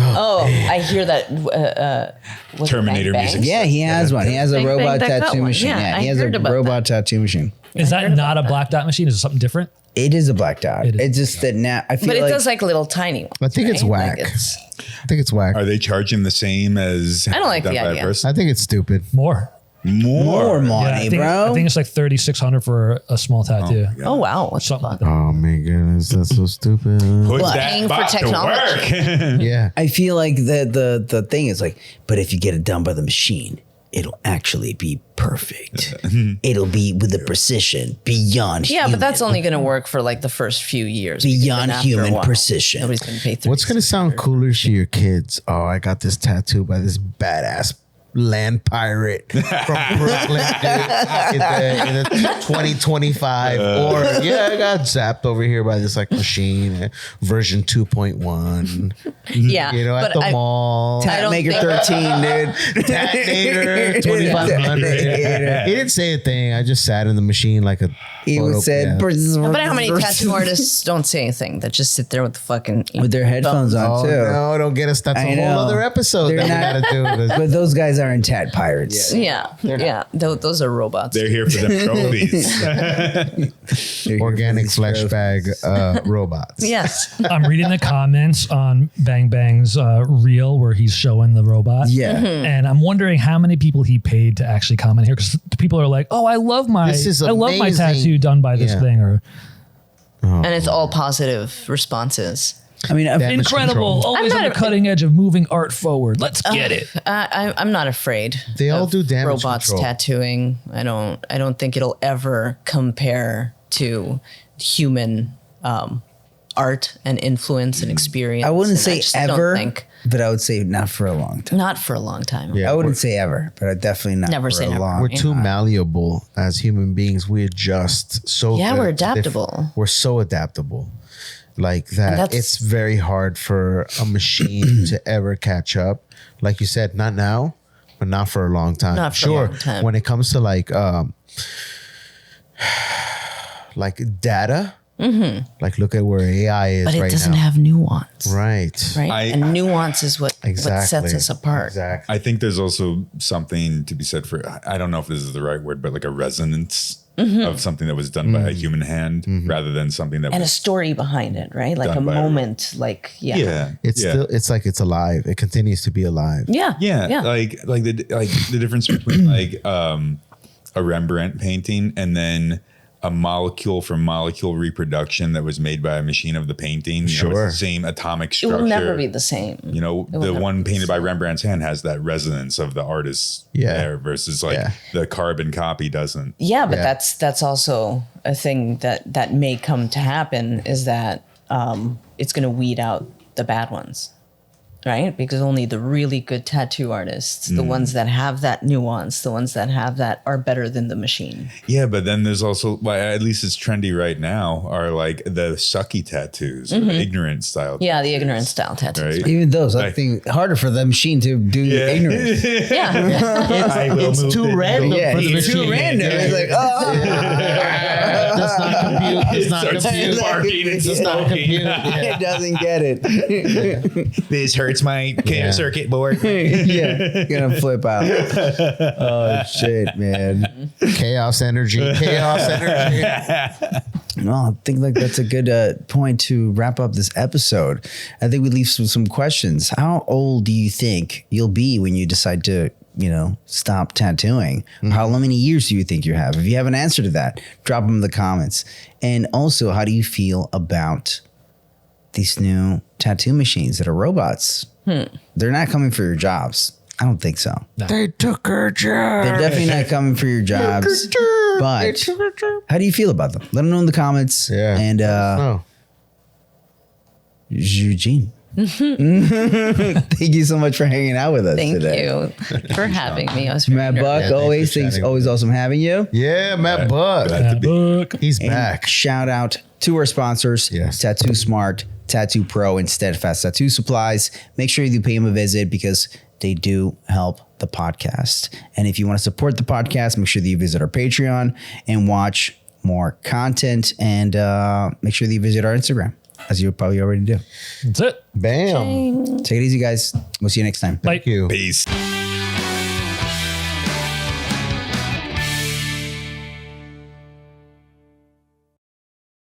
Oh, I hear that. Was it Terminator Bang Bang? music. Yeah, he has one. He has a Bang, bang, robot that got tattoo one. machine. Yeah, Yeah, I he has a heard about robot tattoo machine. Is that not a black dot machine? Is it something different? It is a black dot. It is. It's just that now I feel But it like does like little tiny ones. I think it's right? whack. Like I think it's whack. Are they charging the same as? I don't like done the by a idea. person? I think it's stupid. More. more money, Yeah, I think, bro. I think it's like $3,600 for a small tattoo. oh wow, what the Something like fuck? that. Oh my goodness, that's so stupid. Put But that paying for bot to technology. work. Yeah. I feel like the thing is like, but if you get it done by the machine, it'll actually be perfect. It'll be with a precision beyond Yeah, human. but that's only going to work for like the first few years. Beyond because then after a human while, precision. Nobody's going to pay. What's gonna sound cooler to your kids? Oh, I got this tattoo by this badass land pirate from Brooklyn, dude, in the 2025. Or I got zapped over here by this like machine version 2.1. Yeah, You know, at but the mall. I don't Maker think- 13, dude. Tattnator 2500. He didn't say a thing. I just sat in the machine like a. He photo- said, But how many tattoo artists don't say anything? That just sit there with the fucking with their headphones on Oh too. no! Don't get us. That's I a whole know. other episode They're that we gotta do. But those guys aren't tat pirates. Yeah. Those are robots. They're here for the trophies. They're here for Organic these flesh trophies. bag robots. Yes. I'm reading the comments on Bang Bang's reel where he's showing the robot. Yeah. And I'm wondering how many people he paid to actually comment here, because people are like, "Oh, I love my amazing. tattoo done by this Yeah. thing," or And it's all positive responses. I mean, Damage "Incredible, control. always I'm on not the cutting edge of moving art forward. Let's get it." I'm not afraid. They all of do damage robots control. tattooing. I don't think it'll ever compare to human art and influence and experience. I wouldn't And say just don't ever, think- but I would say not for a long time. not for a long time. Yeah. I wouldn't say ever, but I definitely not Never for say a never. long We're too malleable as human beings. We adjust so Yeah, good we're to different- adaptable. We're so adaptable. Like that. that's- It's very hard for a machine to ever catch up. Like you said, not now, but not for a long time. Not for a sure. long time. When it comes to like data, like look at where AI is But it right doesn't now. have nuance. Right. Right. And nuance is what sets us apart. Exactly. I think there's also something to be said for, I don't know if this is the right word, but like a resonance Mm-hmm. of something that was done by a human hand rather than something that And a was story behind it, right? Like Done a by a moment, like yeah. It's yeah. still. It's like it's alive. It continues to be alive. yeah. Yeah, like the difference between like a Rembrandt painting and then a molecule for molecule reproduction that was made by a machine of the painting. You know, Sure. it's the same atomic It structure. will never be the same. You know, the never one be painted the by Rembrandt's hand has that resonance of the artist there versus like Yeah. the carbon copy doesn't. Yeah, but Yeah. that's also a thing that may come to happen is that it's going to weed out the bad ones, right? Because only the really good tattoo artists, the ones that have that nuance, the ones that have that are better than the machine. Yeah, but then there's also, like, at least it's trendy right now, are like the sucky tattoos, or the ignorant style. Yeah, the ignorant style tattoos. Right? Even those, I think harder for the machine to do Yeah. ignorance. Yeah. It's too random Yeah, for the it's machine. too random. It's like, oh, Does not compute. Does not Starts compute. barking and Does not smoking. compute. Yeah. it doesn't get it. This hurts my Yeah. circuit board. Yeah, gonna flip out. Oh shit, man. Chaos energy. Chaos energy. Well, I think like that's a good point to wrap up this episode. I think we leave some questions. How old do you think you'll be when you decide to, stop tattooing? How many years do you think you have? If you have an answer to that, drop them in the comments. And also, how do you feel about these new tattoo machines that are robots? They're not coming for your jobs. I don't think so. They took her job. They're definitely not coming for your jobs. But how do you feel about them? Let them know in the comments. Yeah. And Oh. Xeujean. Thank you so much for hanging out with us Thank today. you for having me. I was Matt very Buck, nervous. thanks always for thanks, chatting always with awesome having you. Yeah, Matt Buck. Glad to be. Book. He's And back. shout out to our sponsors, Yes. Tattoo Smart, Tattoo Pro, and Steadfast Tattoo Supplies. Make sure you pay them a visit because they do help the podcast. And if you want to support the podcast, make sure that you visit our Patreon and watch more content, and make sure that you visit our Instagram, as you probably already do. That's it. Bam. Take it easy, guys. We'll see you next time. Bye. Thank you. Peace.